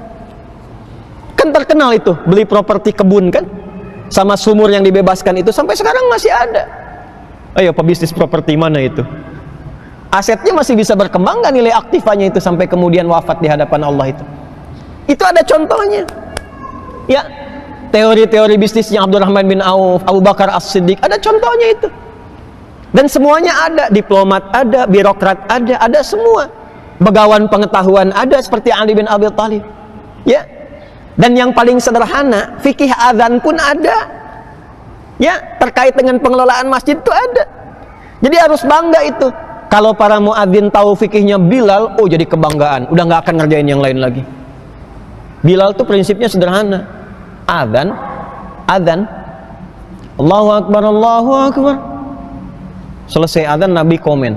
Kan terkenal itu, beli properti kebun kan, sama sumur yang dibebaskan itu sampai sekarang masih ada. Ayo, pebisnis properti mana itu? Asetnya masih bisa berkembang nggak nilai aktifanya itu sampai kemudian wafat di hadapan Allah itu? Itu ada contohnya. Ya, teori-teori bisnisnya Abdurrahman bin Auf, Abu Bakar As-Siddiq, ada contohnya itu. Dan semuanya ada, diplomat ada, birokrat ada semua. Begawan pengetahuan ada seperti Ali bin Abi Thalib. Ya. Dan yang paling sederhana, fikih azan pun ada. Ya, terkait dengan pengelolaan masjid itu ada. Jadi harus bangga itu. Kalau para muadzin tahu fikihnya Bilal, oh jadi kebanggaan, udah nggak akan ngerjain yang lain lagi. Bilal tuh prinsipnya sederhana. Azan, Allahu Akbar, Allahu Akbar. Selesai azan Nabi komen.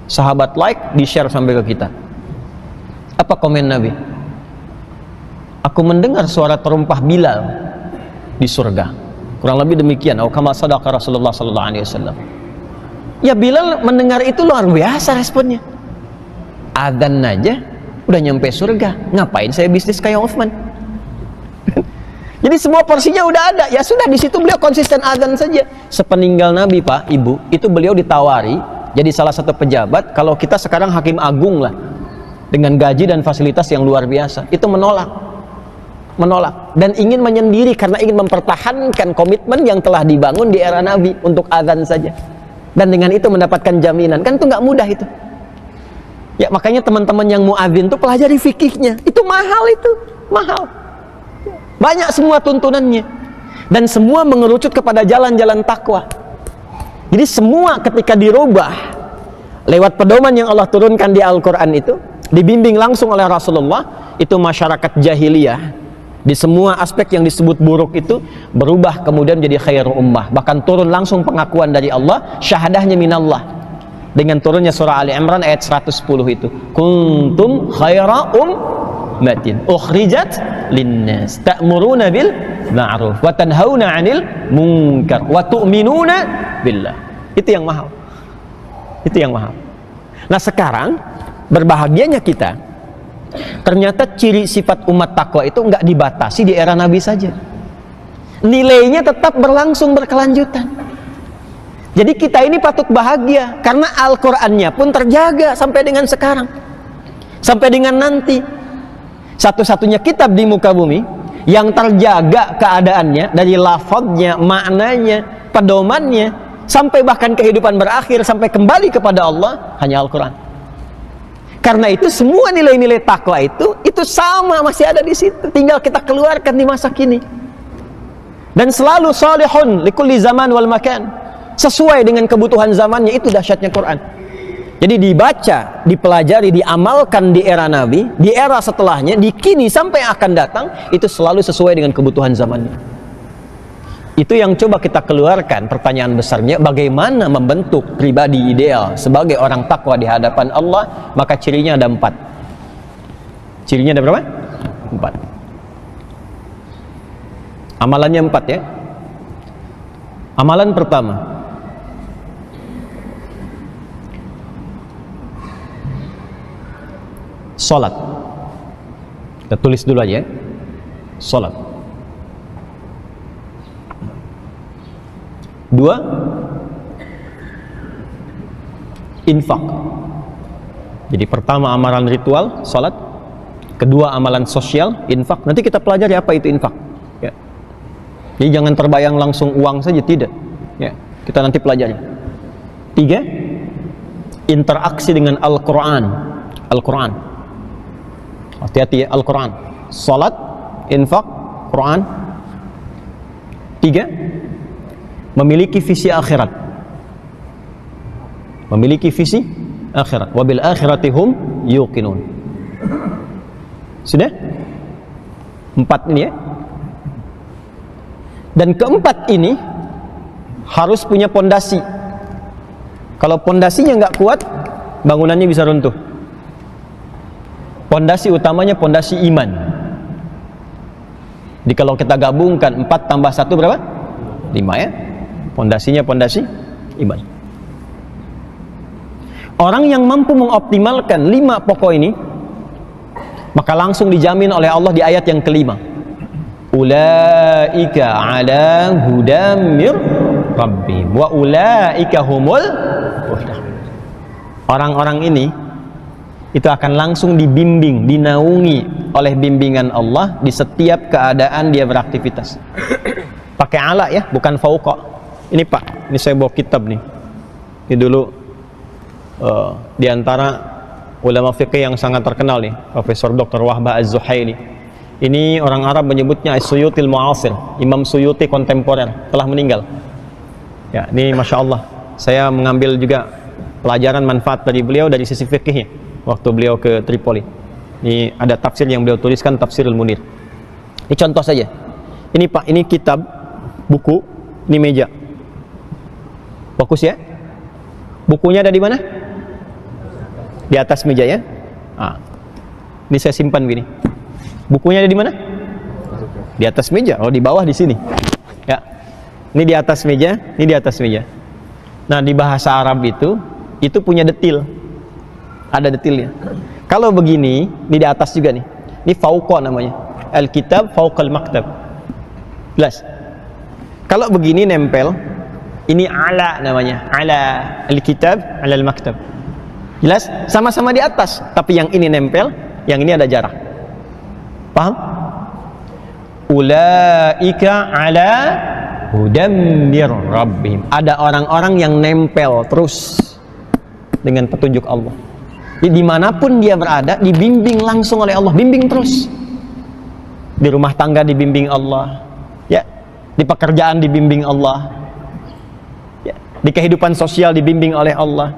Sahabat like, di-share sampai ke kita. Apa komen Nabi? Aku mendengar suara terumpah Bilal di surga. Kurang lebih demikian. Atau kama sadaqa Rasulullah sallallahu alaihi wasallam. Ya, Bilal mendengar itu luar biasa responnya. Adzan aja udah nyampe surga. Ngapain saya bisnis kayak Utsman? Jadi semua porsinya udah ada. Ya sudah, di situ beliau konsisten azan saja. Sepeninggal Nabi, Pak, Ibu, itu beliau ditawari jadi salah satu pejabat. Kalau kita sekarang hakim agung lah, dengan gaji dan fasilitas yang luar biasa, itu menolak dan ingin menyendiri karena ingin mempertahankan komitmen yang telah dibangun di era Nabi untuk azan saja. Dan dengan itu mendapatkan jaminan. Kan itu nggak mudah itu. Ya, makanya teman-teman yang muadzin tuh pelajari fikihnya. Itu mahal, itu mahal. Banyak semua tuntunannya, dan semua mengerucut kepada jalan-jalan takwa. Jadi semua ketika dirubah lewat pedoman yang Allah turunkan di Al-Quran itu, dibimbing langsung oleh Rasulullah, itu masyarakat jahiliyah di semua aspek yang disebut buruk itu berubah kemudian menjadi khairul ummah. Bahkan turun langsung pengakuan dari Allah, syahadahnya minallah, dengan turunnya surah Ali Imran ayat 110 itu, kuntum khaira ummatin ukhrijat linnas ta'muruna bil ma'ruf wa tanhauna 'anil munkar wa tu'minuna billah. Itu yang mahal. Itu yang mahal. Nah, sekarang berbahagianya kita, ternyata ciri sifat umat takwa itu enggak dibatasi di era Nabi saja. Nilainya tetap berlangsung berkelanjutan. Jadi kita ini patut bahagia karena Al-Qur'annya pun terjaga sampai dengan sekarang. Sampai dengan nanti. Satu-satunya kitab di muka bumi yang terjaga keadaannya dari lafadznya, maknanya, pedomannya, sampai bahkan kehidupan berakhir, sampai kembali kepada Allah, hanya Al-Quran. Karena itu semua nilai-nilai takwa itu sama, masih ada di situ, tinggal kita keluarkan di masa kini. Dan selalu salihun likulli zaman wal makan, sesuai dengan kebutuhan zamannya. Itu dahsyatnya Quran. Jadi dibaca, dipelajari, diamalkan di era Nabi, di era setelahnya, di kini sampai akan datang, itu selalu sesuai dengan kebutuhan zamannya. Itu yang coba kita keluarkan. Pertanyaan besarnya, bagaimana membentuk pribadi ideal sebagai orang takwa di hadapan Allah? Maka cirinya ada 4. Cirinya ada berapa? 4. Amalannya 4 ya. Amalan pertama, sholat. Kita tulis dulu aja ya. Sholat. 2, infak. Jadi pertama amalan ritual, sholat. Kedua amalan sosial, infak. Nanti kita pelajari apa itu infak ya. Jadi jangan terbayang langsung uang saja, tidak ya. Kita nanti pelajari. 3, interaksi dengan Al-Quran. Al-Quran, hati-hati ya, Al-Quran. Salat, infak, Quran. 3, memiliki visi akhirat. Memiliki visi akhirat. Wabil akhirati hum yuqinun. Sudah? 4 ini ya. Dan keempat ini harus punya pondasi. Kalau pondasinya nggak kuat, bangunannya bisa runtuh. Pondasi utamanya pondasi iman. Jadi kalau kita gabungkan 4 tambah 1 berapa? 5 ya. Pondasinya pondasi iman. Orang yang mampu mengoptimalkan 5 pokok ini, maka langsung dijamin oleh Allah di ayat yang kelima, ulaika ala hudam mir rabbihim wa ulaika humul muhtadun. Orang-orang ini itu akan langsung dibimbing, dinaungi oleh bimbingan Allah di setiap keadaan dia beraktivitas. Pakai ala ya, bukan fauqa. Ini Pak, ini saya bawa kitab nih. Ini dulu di antara ulama fikih yang sangat terkenal nih, Profesor Dr. Wahbah Az-Zuhaili. Ini orang Arab menyebutnya As-Suyutil Mu'asir, Imam Suyuti kontemporer, telah meninggal. Ya, ini Masya Allah. Saya mengambil juga pelajaran manfaat dari beliau dari sisi fikihnya waktu beliau ke Tripoli. Ini ada tafsir yang beliau tuliskan, Tafsirul Munir. Ini contoh saja. Ini Pak, ini kitab, buku, ini meja. Fokus ya. Bukunya ada di mana? Di atas meja ya. Ini saya simpan begini. Bukunya ada di mana? Di atas meja. Oh, di bawah di sini. Ya. Ini di atas meja, ini di atas meja. Nah, di bahasa Arab itu punya detil. Ada detilnya. Kalau begini, ini di atas juga nih. Ini fauqa namanya. Al-kitab fauqal maktab. Jelas? Kalau begini nempel, ini ala namanya, ala al-kitab, ala al-maktab. Jelas? Sama-sama di atas, tapi yang ini nempel, yang ini ada jarak. Paham? Ulaika ala hudam mir rabbihim. Ada orang-orang yang nempel terus dengan petunjuk Allah. Jadi dimanapun dia berada, dibimbing langsung oleh Allah, bimbing terus. Di rumah tangga dibimbing Allah, ya, di pekerjaan dibimbing Allah, ya, di kehidupan sosial dibimbing oleh Allah.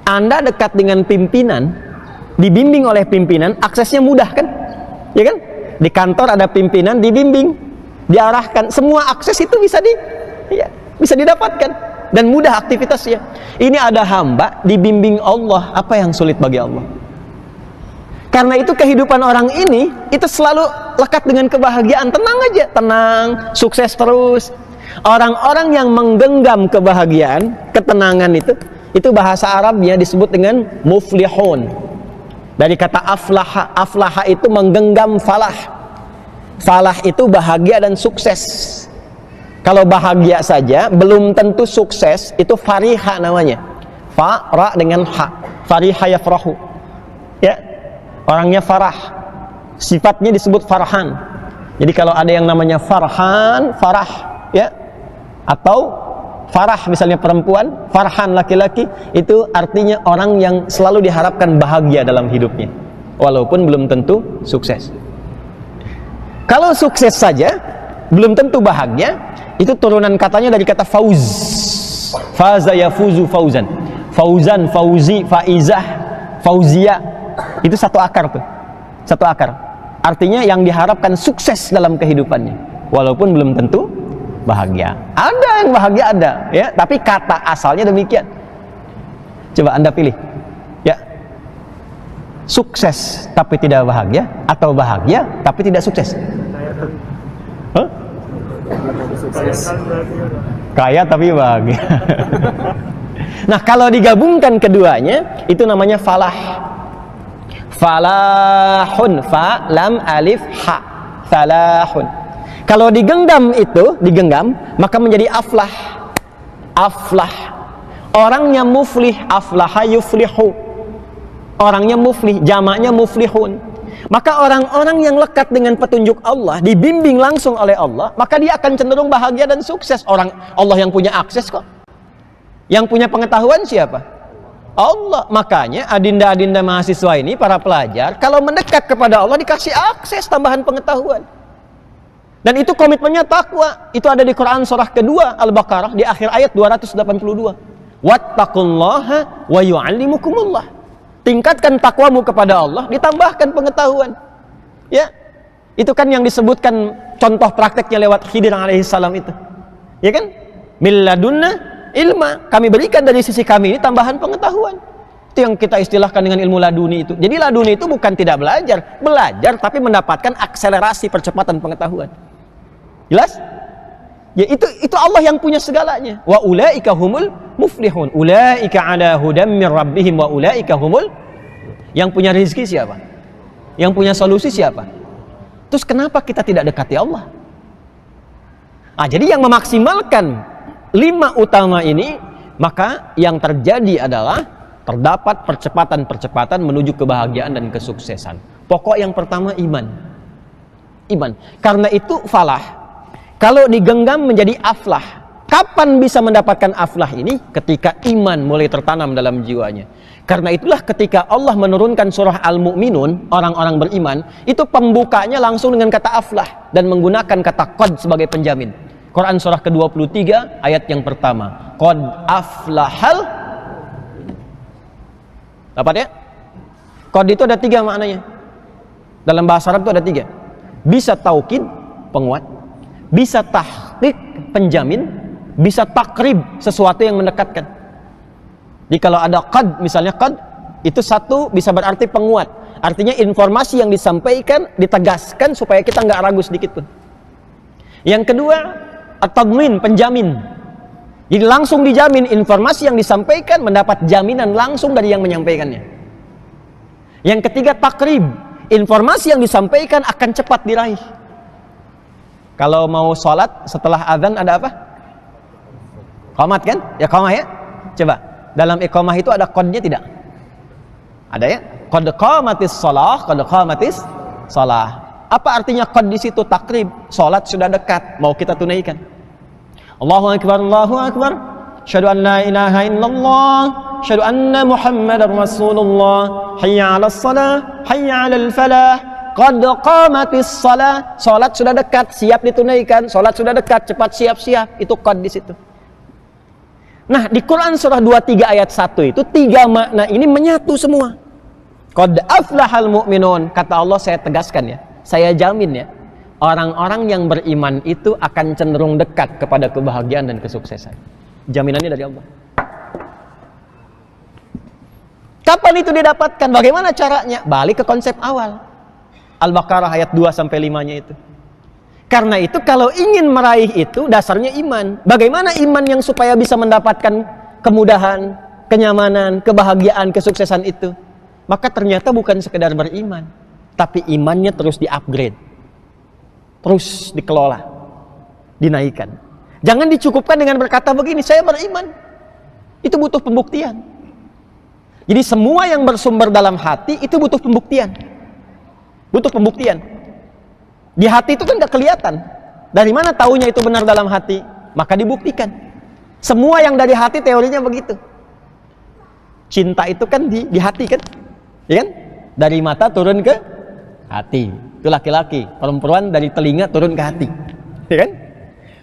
Anda dekat dengan pimpinan, dibimbing oleh pimpinan, aksesnya mudah kan? Ya kan? Di kantor ada pimpinan, dibimbing, diarahkan, semua akses itu bisa bisa didapatkan dan mudah aktivitasnya. Ini ada hamba dibimbing Allah, apa yang sulit bagi Allah? Karena itu kehidupan orang ini itu selalu lekat dengan kebahagiaan, tenang aja, tenang, sukses terus. Orang-orang yang menggenggam kebahagiaan, ketenangan itu bahasa Arabnya disebut dengan muflihun. Dari kata aflaha, aflaha itu menggenggam falah. Falah itu bahagia dan sukses. Kalau bahagia saja belum tentu sukses, itu fariha namanya. Fa, ra dengan ha. Fariha yafrahu. Ya. Orangnya farah, sifatnya disebut farhan. Jadi kalau ada yang namanya farhan, farah, ya, atau farah misalnya perempuan, farhan laki-laki, itu artinya orang yang selalu diharapkan bahagia dalam hidupnya, walaupun belum tentu sukses. Kalau sukses saja, belum tentu bahagia, itu turunan katanya dari kata fauz. Faza yafuzu fauzan. Fauzan, fauzi, faizah, fauzia. Itu satu akar tuh, satu akar. Artinya yang diharapkan sukses dalam kehidupannya, walaupun belum tentu bahagia. Ada yang bahagia ada, ya. Tapi kata asalnya demikian. Coba Anda pilih, ya. Sukses tapi tidak bahagia, atau bahagia tapi tidak sukses? Huh? Kaya tapi bahagia. Nah, kalau digabungkan keduanya, itu namanya falah. Falahun, fa lam alif ha, falahun. Kalau digenggam itu, digenggam, maka menjadi aflah. Aflah. Orangnya muflih, aflaha yuflihu. Orangnya muflih, jamaknya muflihun. Maka orang-orang yang lekat dengan petunjuk Allah, dibimbing langsung oleh Allah, maka dia akan cenderung bahagia dan sukses. Orang Allah yang punya akses kok. Yang punya pengetahuan siapa? Allah. Makanya adinda-adinda mahasiswa ini, para pelajar, kalau mendekat kepada Allah dikasih akses tambahan pengetahuan. Dan itu komitmennya takwa. Itu ada di Quran surah kedua Al-Baqarah di akhir ayat 282. Wattaqullaha wa yu'allimukumullah. Tingkatkan takwamu kepada Allah, ditambahkan pengetahuan. Ya. Itu kan yang disebutkan contoh prakteknya lewat Khidir alaihissalam itu. Ya kan? Milladunna ilma, kami berikan dari sisi kami ini tambahan pengetahuan. Itu yang kita istilahkan dengan ilmu laduni itu. Jadi laduni itu bukan tidak belajar, belajar tapi mendapatkan akselerasi percepatan pengetahuan. Jelas? Ya itu Allah yang punya segalanya. Wa ulaika humul muflihun. Ulaika ala hudam mir rabbihim wa ulaika humul. Yang punya rezeki siapa? Yang punya solusi siapa? Terus kenapa kita tidak dekati Allah? Jadi yang memaksimalkan 5 utama ini, maka yang terjadi adalah terdapat percepatan-percepatan menuju kebahagiaan dan kesuksesan. Pokok yang pertama iman. Iman. Karena itu falah, kalau digenggam menjadi aflah. Kapan bisa mendapatkan aflah ini? Ketika iman mulai tertanam dalam jiwanya. Karena itulah ketika Allah menurunkan surah Al-Mu'minun, orang-orang beriman, itu pembukanya langsung dengan kata aflah dan menggunakan kata qad sebagai penjamin. Quran surah ke-23 ayat yang pertama. Qad aflahal. Dapat ya? Qad itu ada 3 maknanya. Dalam bahasa Arab itu ada 3. Bisa taukid, penguat. Bisa tahqiq, penjamin. Bisa takrib, sesuatu yang mendekatkan. Jadi kalau ada qad, misalnya qad, itu satu bisa berarti penguat. Artinya informasi yang disampaikan, ditegaskan supaya kita nggak ragu sedikit pun. Yang kedua, at-tadmin, penjamin. Jadi langsung dijamin informasi yang disampaikan mendapat jaminan langsung dari yang menyampaikannya. Yang ketiga, takrib, informasi yang disampaikan akan cepat diraih. Kalau mau sholat setelah azan ada apa? Qomat kan? Ya qomah ya. Coba, dalam iqamah itu ada qadnya tidak? Ada ya? Qad qamatis shalah, qad qamatis shalah. Apa artinya qad di situ? Takrib. Salat sudah dekat, mau kita tunaikan. Allahu akbar, Allahu akbar. Asyhadu an la ilaha illallah, asyhadu anna Muhammadar Rasulullah. Hayya 'alas shalah, hayya 'alal falah. Qad qamatis shalah. Salat sudah dekat, siap ditunaikan. Salat sudah dekat, cepat siap-siap. Itu qad di situ. Nah, di Quran surah 23 ayat 1 itu 3 makna ini menyatu semua. Qad aflahal mu'minun. Kata Allah, saya tegaskan ya, saya jamin ya, orang-orang yang beriman itu akan cenderung dekat kepada kebahagiaan dan kesuksesan. Jaminannya dari Allah. Kapan itu didapatkan? Bagaimana caranya? Balik ke konsep awal. Al-Baqarah ayat 2-5-nya itu. Karena itu kalau ingin meraih itu dasarnya iman. Bagaimana iman yang supaya bisa mendapatkan kemudahan, kenyamanan, kebahagiaan, kesuksesan itu? Maka ternyata bukan sekedar beriman, tapi imannya terus di-upgrade, terus dikelola, dinaikkan. Jangan dicukupkan dengan berkata begini, saya beriman. Itu butuh pembuktian. Jadi semua yang bersumber dalam hati itu butuh pembuktian. Butuh pembuktian. Di hati itu kan gak kelihatan. Dari mana taunya itu benar dalam hati? Maka dibuktikan. Semua yang dari hati teorinya begitu. Cinta itu kan di hati kan? Ya kan? Dari mata turun ke hati. Itu laki-laki. Perempuan dari telinga turun ke hati. Ya kan?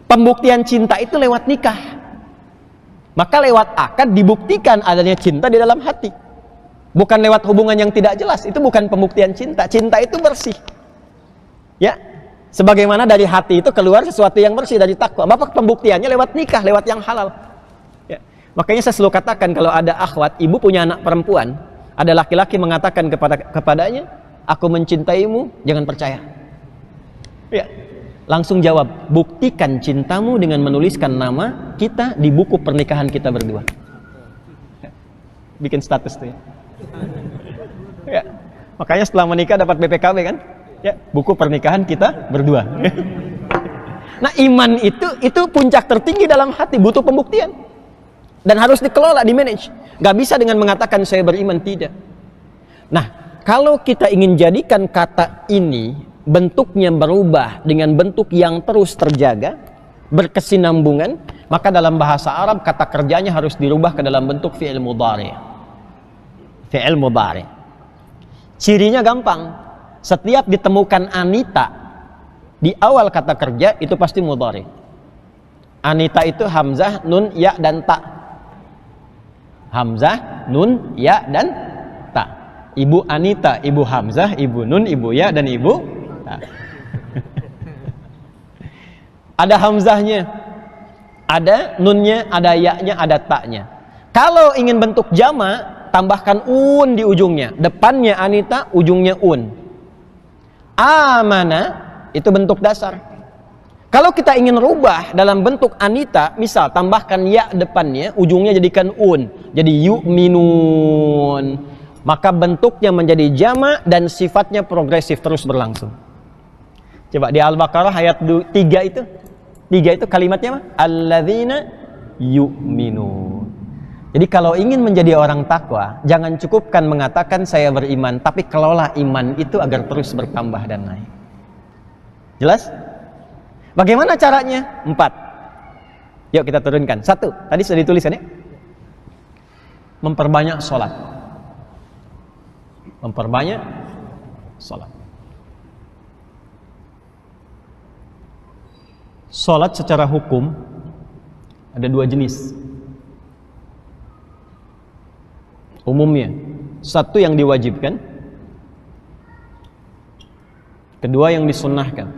Pembuktian cinta itu lewat nikah. Maka lewat akad dibuktikan adanya cinta di dalam hati. Bukan lewat hubungan yang tidak jelas. Itu bukan pembuktian cinta. Cinta itu bersih. Ya, sebagaimana dari hati itu keluar sesuatu yang bersih dari takwa. Maka pembuktiannya lewat nikah, lewat yang halal. Ya. Makanya saya selalu katakan kalau ada akhwat, ibu punya anak perempuan, ada laki-laki mengatakan kepadanya, aku mencintaimu, jangan percaya. Ya. Langsung jawab, buktikan cintamu dengan menuliskan nama kita di buku pernikahan kita berdua. Ya. Bikin status tuh ya. Ya. Makanya setelah menikah dapat BPKB kan? Ya, buku pernikahan kita berdua. Nah, iman itu puncak tertinggi dalam hati, butuh pembuktian. Dan harus dikelola, dimanage. Gak bisa dengan mengatakan saya beriman, tidak. Nah, kalau kita ingin jadikan kata ini bentuknya berubah dengan bentuk yang terus terjaga, berkesinambungan, maka dalam bahasa Arab kata kerjanya harus dirubah ke dalam bentuk fi'il mudhari'. Fi'il mudhari'. Cirinya gampang. Setiap ditemukan Anita di awal kata kerja itu pasti mudhari. Anita itu hamzah, nun, ya, dan ta. Hamzah, nun, ya, dan ta. Ibu Anita, ibu hamzah, ibu nun, ibu ya, dan ibu ta. Ada hamzahnya, ada nunnya, ada ya-nya, ada ta-nya. Kalau ingin bentuk jama', tambahkan un di ujungnya. Depannya Anita, ujungnya un. Amana itu bentuk dasar. Kalau kita ingin rubah dalam bentuk Anita, misal tambahkan ya depannya, ujungnya jadikan un, jadi yu'minun, maka bentuknya menjadi jama' dan sifatnya progresif terus berlangsung. Coba di Al-Baqarah ayat 3 itu. 3 itu kalimatnya apa? Alladzina yu'minun. Jadi kalau ingin menjadi orang takwa, jangan cukupkan mengatakan saya beriman, tapi kelola iman itu agar terus bertambah dan naik. Jelas? Bagaimana caranya? 4. Yuk kita turunkan. 1, tadi sudah dituliskan ya. Memperbanyak sholat. Memperbanyak sholat. Sholat secara hukum ada 2 jenis. Umumnya, 1 yang diwajibkan, kedua yang disunnahkan.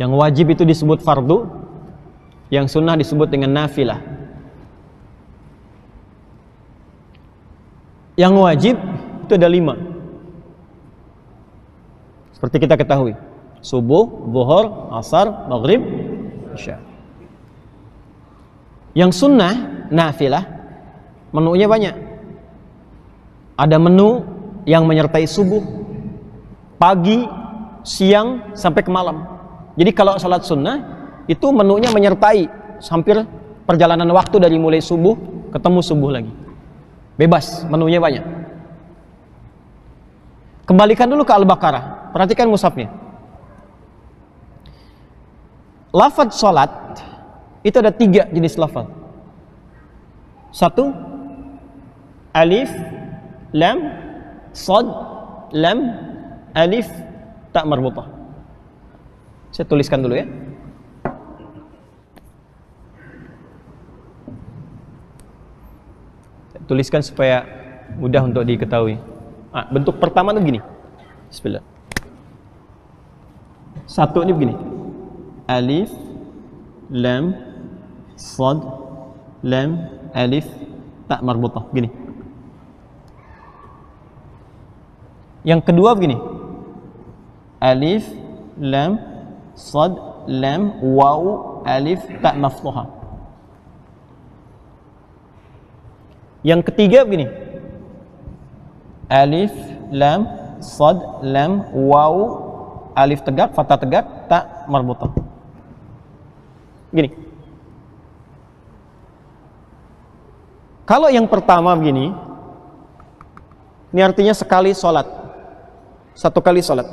Yang wajib itu disebut fardu, yang sunnah disebut dengan nafilah. Yang wajib itu ada 5. Seperti kita ketahui, subuh, zuhur, asar, maghrib, isya. Yang sunnah, nafilah, menunya banyak. Ada menu yang menyertai subuh, pagi, siang, sampai ke malam. Jadi kalau sholat sunnah itu menunya menyertai hampir perjalanan waktu dari mulai subuh ketemu subuh lagi. Bebas, menunya banyak. Kembalikan dulu ke Al-Baqarah. Perhatikan mushafnya. Lafaz sholat itu ada 3 jenis lafaz. 1, alif, lam, shad, lam, alif, ta marbutah. Saya tuliskan dulu ya. Saya tuliskan supaya mudah untuk diketahui. Bentuk pertama itu gini. Bismillah. 1 ini begini. Alif, lam, shad, lam, alif, ta marbutah. Gini. Yang kedua begini. Alif, lam, shad, lam, waw, alif, ta maftuhah. Yang ketiga begini. Alif, lam, shad, lam, waw, alif tegak, fathah tegak, ta marbutah. Gini. Kalau yang pertama begini, ini artinya sekali sholat, 1 kali sholat.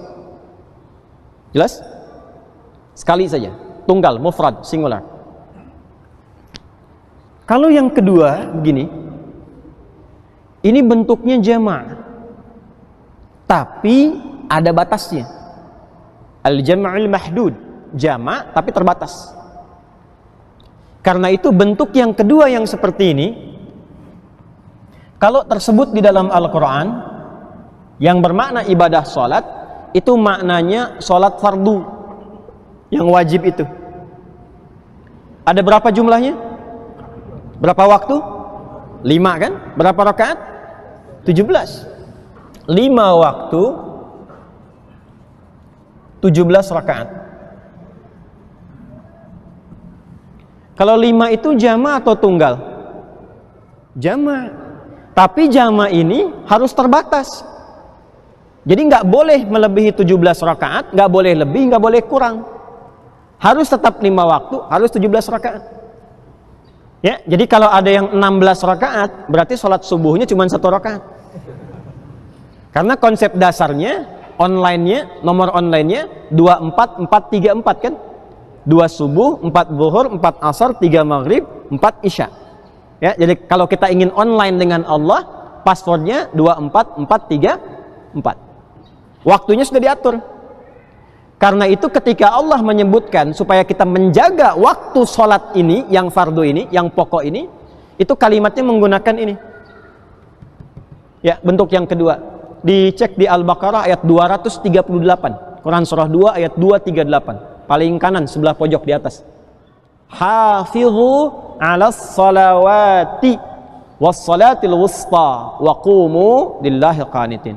Jelas? Sekali saja, tunggal, mufrad, singular. Kalau yang kedua begini, ini bentuknya jama', tapi ada batasnya. Al-jam'ul mahdud, jama' tapi terbatas. Karena itu bentuk yang kedua yang seperti ini, kalau tersebut di dalam Al-Quran yang bermakna ibadah sholat, itu maknanya sholat fardu yang wajib itu. Ada berapa jumlahnya? Berapa waktu? 5 kan? Berapa rakaat? 17. 5 waktu 17 rakaat. Kalau 5 itu jama' atau tunggal? Jama'. Tapi jama' ini harus terbatas. Jadi nggak boleh melebihi 17 rakaat, nggak boleh lebih, nggak boleh kurang. Harus tetap 5 waktu, harus 17 rakaat. Ya, jadi kalau ada yang 16 rakaat, berarti sholat subuhnya cuma 1 rakaat. Karena konsep dasarnya, online-nya, nomor online-nya 24-4-3-4 kan? 2 subuh, 4 zuhur, 4 asar, 3 maghrib, 4 isya. Ya, jadi kalau kita ingin online dengan Allah, passwordnya 24-4-3-4. Waktunya sudah diatur. Karena itu ketika Allah menyebutkan supaya kita menjaga waktu sholat ini, yang fardu ini, yang pokok ini, itu kalimatnya menggunakan ini. Ya, bentuk yang kedua. Dicek di Al-Baqarah ayat 238. Quran surah 2 ayat 238. Paling kanan sebelah pojok di atas. Hafidhu 'alas salawati was salatil wusta wa qumu lillahi qanitin.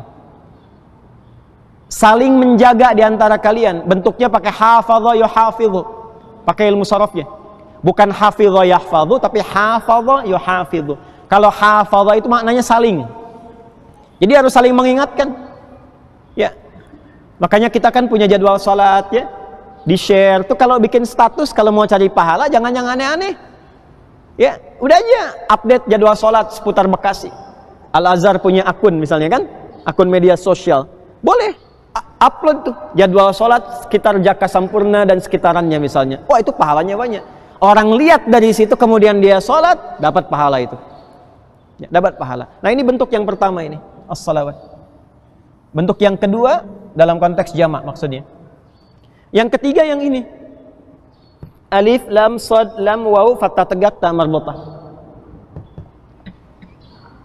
Saling menjaga di antara kalian. Bentuknya pakai hafadha yuhafidhu. Pakai ilmu sarafnya. Bukan hafidha yahfadhu, tapi hafadha yuhafidhu. Kalau hafadha itu maknanya saling. Jadi harus saling mengingatkan. Ya. Makanya kita kan punya jadwal salat ya. Di-share tuh kalau bikin status, kalau mau cari pahala jangan yang aneh-aneh. Ya, udah aja update jadwal sholat seputar Bekasi. Al-Azhar punya akun misalnya kan, akun media sosial. Boleh upload tuh jadwal sholat sekitar Jaka Sampurna dan sekitarannya misalnya. Wah, itu pahalanya banyak. Orang lihat dari situ kemudian dia sholat, dapat pahala itu. Ya, dapat pahala. Nah, ini bentuk yang pertama ini, as-salawat. Bentuk yang kedua dalam konteks jamak maksudnya. Yang ketiga yang ini. Alif, lam, shad, lam, waw, fathah tegak, ta marbutah.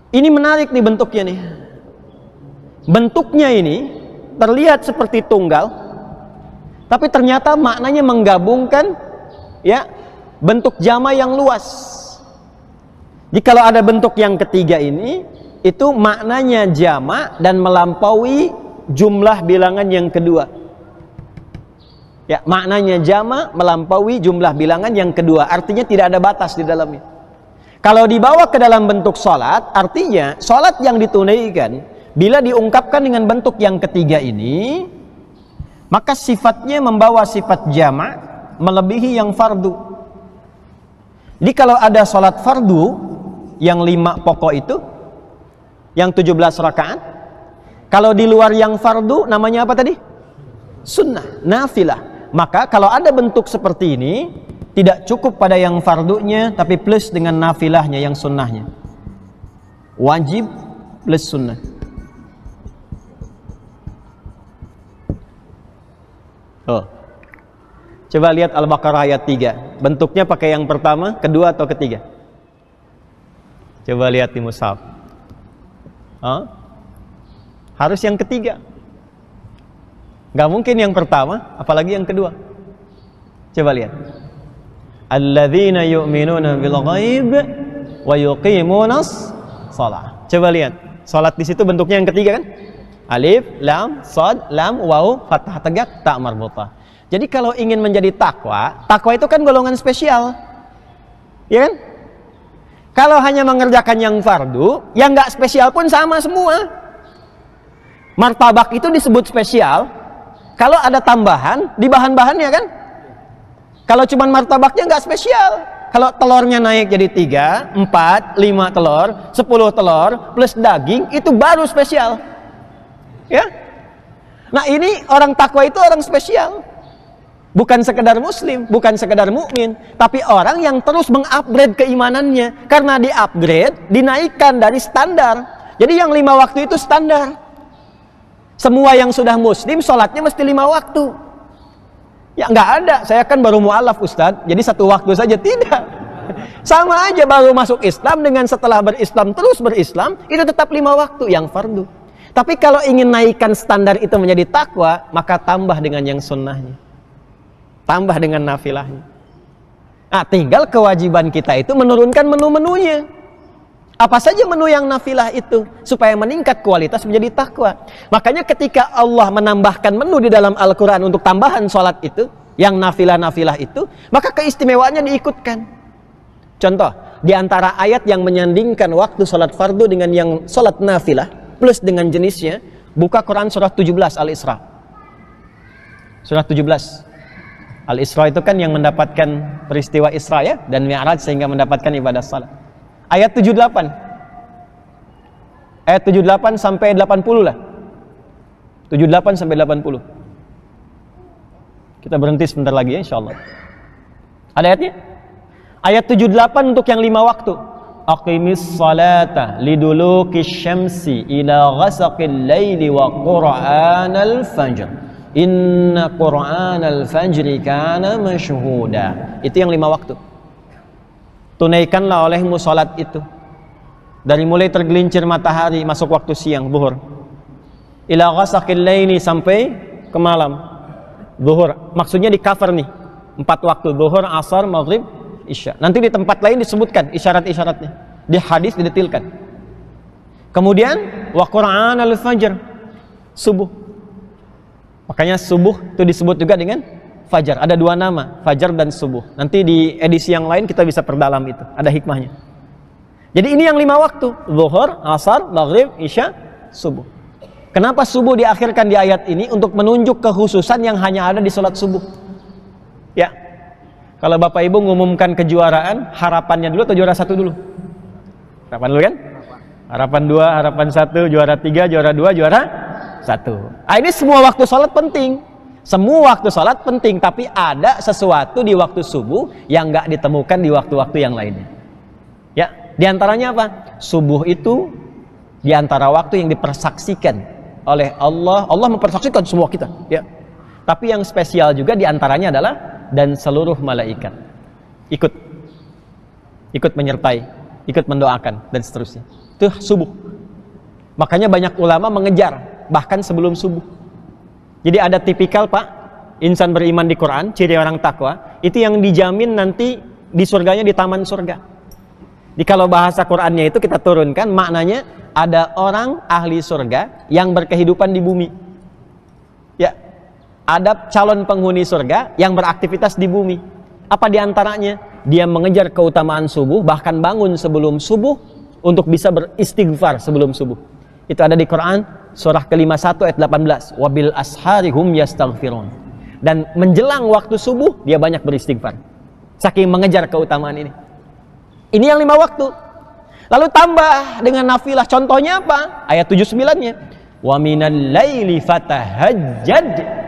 Ini menarik nih bentuknya nih. Bentuknya ini terlihat seperti tunggal, tapi ternyata maknanya menggabungkan ya bentuk jama yang luas. Jadi kalau ada bentuk yang ketiga ini, itu maknanya jama dan melampaui jumlah bilangan yang kedua. Ya, maknanya jama melampaui jumlah bilangan yang kedua. Artinya tidak ada batas di dalamnya. Kalau dibawa ke dalam bentuk sholat, artinya sholat yang ditunaikan bila diungkapkan dengan bentuk yang ketiga ini, maka sifatnya membawa sifat jama' melebihi yang fardu. Jadi kalau ada sholat fardu yang 5 pokok itu, yang 17 rakaat, kalau di luar yang fardu namanya apa tadi? Sunnah, nafilah. Maka kalau ada bentuk seperti ini, tidak cukup pada yang fardunya, tapi plus dengan nafilahnya yang sunnahnya. Wajib plus sunnah. Oh. Coba lihat Al-Baqarah ayat 3. Bentuknya pakai yang pertama, kedua atau ketiga? Coba lihat di mushaf. Harus yang ketiga. Gak mungkin yang pertama, apalagi yang kedua. Coba lihat. Alladzina yu'minuna bil ghaib wa yuqimunas shalah. Coba lihat. Salat di situ bentuknya yang ketiga kan? Alif, lam, shad, lam, waw, fathah tegak, ta marbutah. Jadi kalau ingin menjadi takwa, takwa itu kan golongan spesial. Ya kan? Kalau hanya mengerjakan yang fardu, yang nggak spesial pun sama semua. Martabak itu disebut spesial kalau ada tambahan di bahan-bahannya kan? Kalau cuma martabaknya nggak spesial. Kalau telurnya naik jadi 3, 4, 5 telur, 10 telur plus daging, itu baru spesial. Ya? Nah ini orang takwa itu orang spesial. Bukan sekedar muslim, bukan sekedar mukmin, tapi orang yang terus mengupgrade keimanannya. Karena di-upgrade, dinaikkan dari standar. Jadi yang 5 waktu itu standar. Semua yang sudah muslim, sholatnya mesti 5 waktu. Ya nggak ada, saya kan baru mu'alaf Ustadz, jadi 1 waktu saja, tidak. Sama aja baru masuk Islam dengan setelah berislam, terus berislam, itu tetap 5 waktu yang fardu. Tapi kalau ingin naikkan standar itu menjadi takwa, maka tambah dengan yang sunnahnya. Tambah dengan nafilahnya. Nah, tinggal kewajiban kita itu menurunkan menu-menunya. Apa saja menu yang nafilah itu supaya meningkat kualitas menjadi takwa. Makanya ketika Allah menambahkan menu di dalam Al-Quran untuk tambahan sholat itu, yang nafilah-nafilah itu, maka keistimewaannya diikutkan. Contoh, di antara ayat yang menyandingkan waktu sholat fardu dengan yang sholat nafilah plus dengan jenisnya, buka Quran surah 17 Al-Isra. Surah 17 Al-Isra itu kan yang mendapatkan peristiwa Isra ya, dan Mi'raj sehingga mendapatkan ibadah salat. Ayat 78. Ayat 78 sampai 80 lah. 78 sampai 80. Kita berhenti sebentar lagi ya insyaallah. Ada ayatnya? Ayat 78 untuk yang 5 waktu. Aqimis salata liduluki syamsi ila ghasaqil laili wa qur'anal fajr. Inna qur'anal fajri kana masyhuda. Itu yang 5 waktu. Tunaikanlah olehmu salat itu dari mulai tergelincir matahari masuk waktu siang zuhur ila ghasaqil laili sampai ke malam zuhur. Maksudnya di cover nih 4 waktu zuhur, asar, maghrib, isya. Nanti di tempat lain disebutkan isyarat-isyaratnya, di hadis didetilkan. Kemudian wa qur'anal fajr, subuh. Makanya subuh itu disebut juga dengan fajar. Ada 2 nama, fajar dan subuh. Nanti di edisi yang lain kita bisa perdalam itu, ada hikmahnya. Jadi ini yang 5 waktu, zuhur, asar, maghrib, isya, subuh. Kenapa subuh diakhirkan di ayat ini? Untuk menunjuk kekhususan yang hanya ada di sholat subuh. Ya, kalau Bapak Ibu ngumumkan kejuaraan, harapannya dulu atau juara 1 dulu? Harapan dulu kan? Harapan 2, harapan 1, juara 3, juara 2, juara 1. Nah, ini semua waktu sholat penting. Semua waktu sholat penting, tapi ada sesuatu di waktu subuh yang nggak ditemukan di waktu-waktu yang lainnya. Ya, diantaranya apa? Subuh itu diantara waktu yang dipersaksikan oleh Allah. Allah mempersaksikan semua kita. Ya. Tapi yang spesial juga diantaranya adalah dan seluruh malaikat ikut menyertai, ikut mendoakan dan seterusnya. Itu subuh. Makanya banyak ulama mengejar bahkan sebelum subuh. Jadi ada tipikal Pak, insan beriman di Quran, ciri orang takwa, itu yang dijamin nanti di surganya di taman surga. Jadi kalau bahasa Qurannya itu kita turunkan, maknanya ada orang ahli surga yang berkehidupan di bumi. Ya, ada calon penghuni surga yang beraktivitas di bumi. Apa diantaranya? Dia mengejar keutamaan subuh, bahkan bangun sebelum subuh untuk bisa beristighfar sebelum subuh. Itu ada di Quran surah ke-51 ayat 18, wabil ashari hum yastaghfirun. Dan menjelang waktu subuh dia banyak beristighfar. Saking mengejar keutamaan ini. Ini yang 5 waktu. Lalu tambah dengan nafilah. Contohnya apa? Ayat 79-nya. Wa minal laili fatahajjad.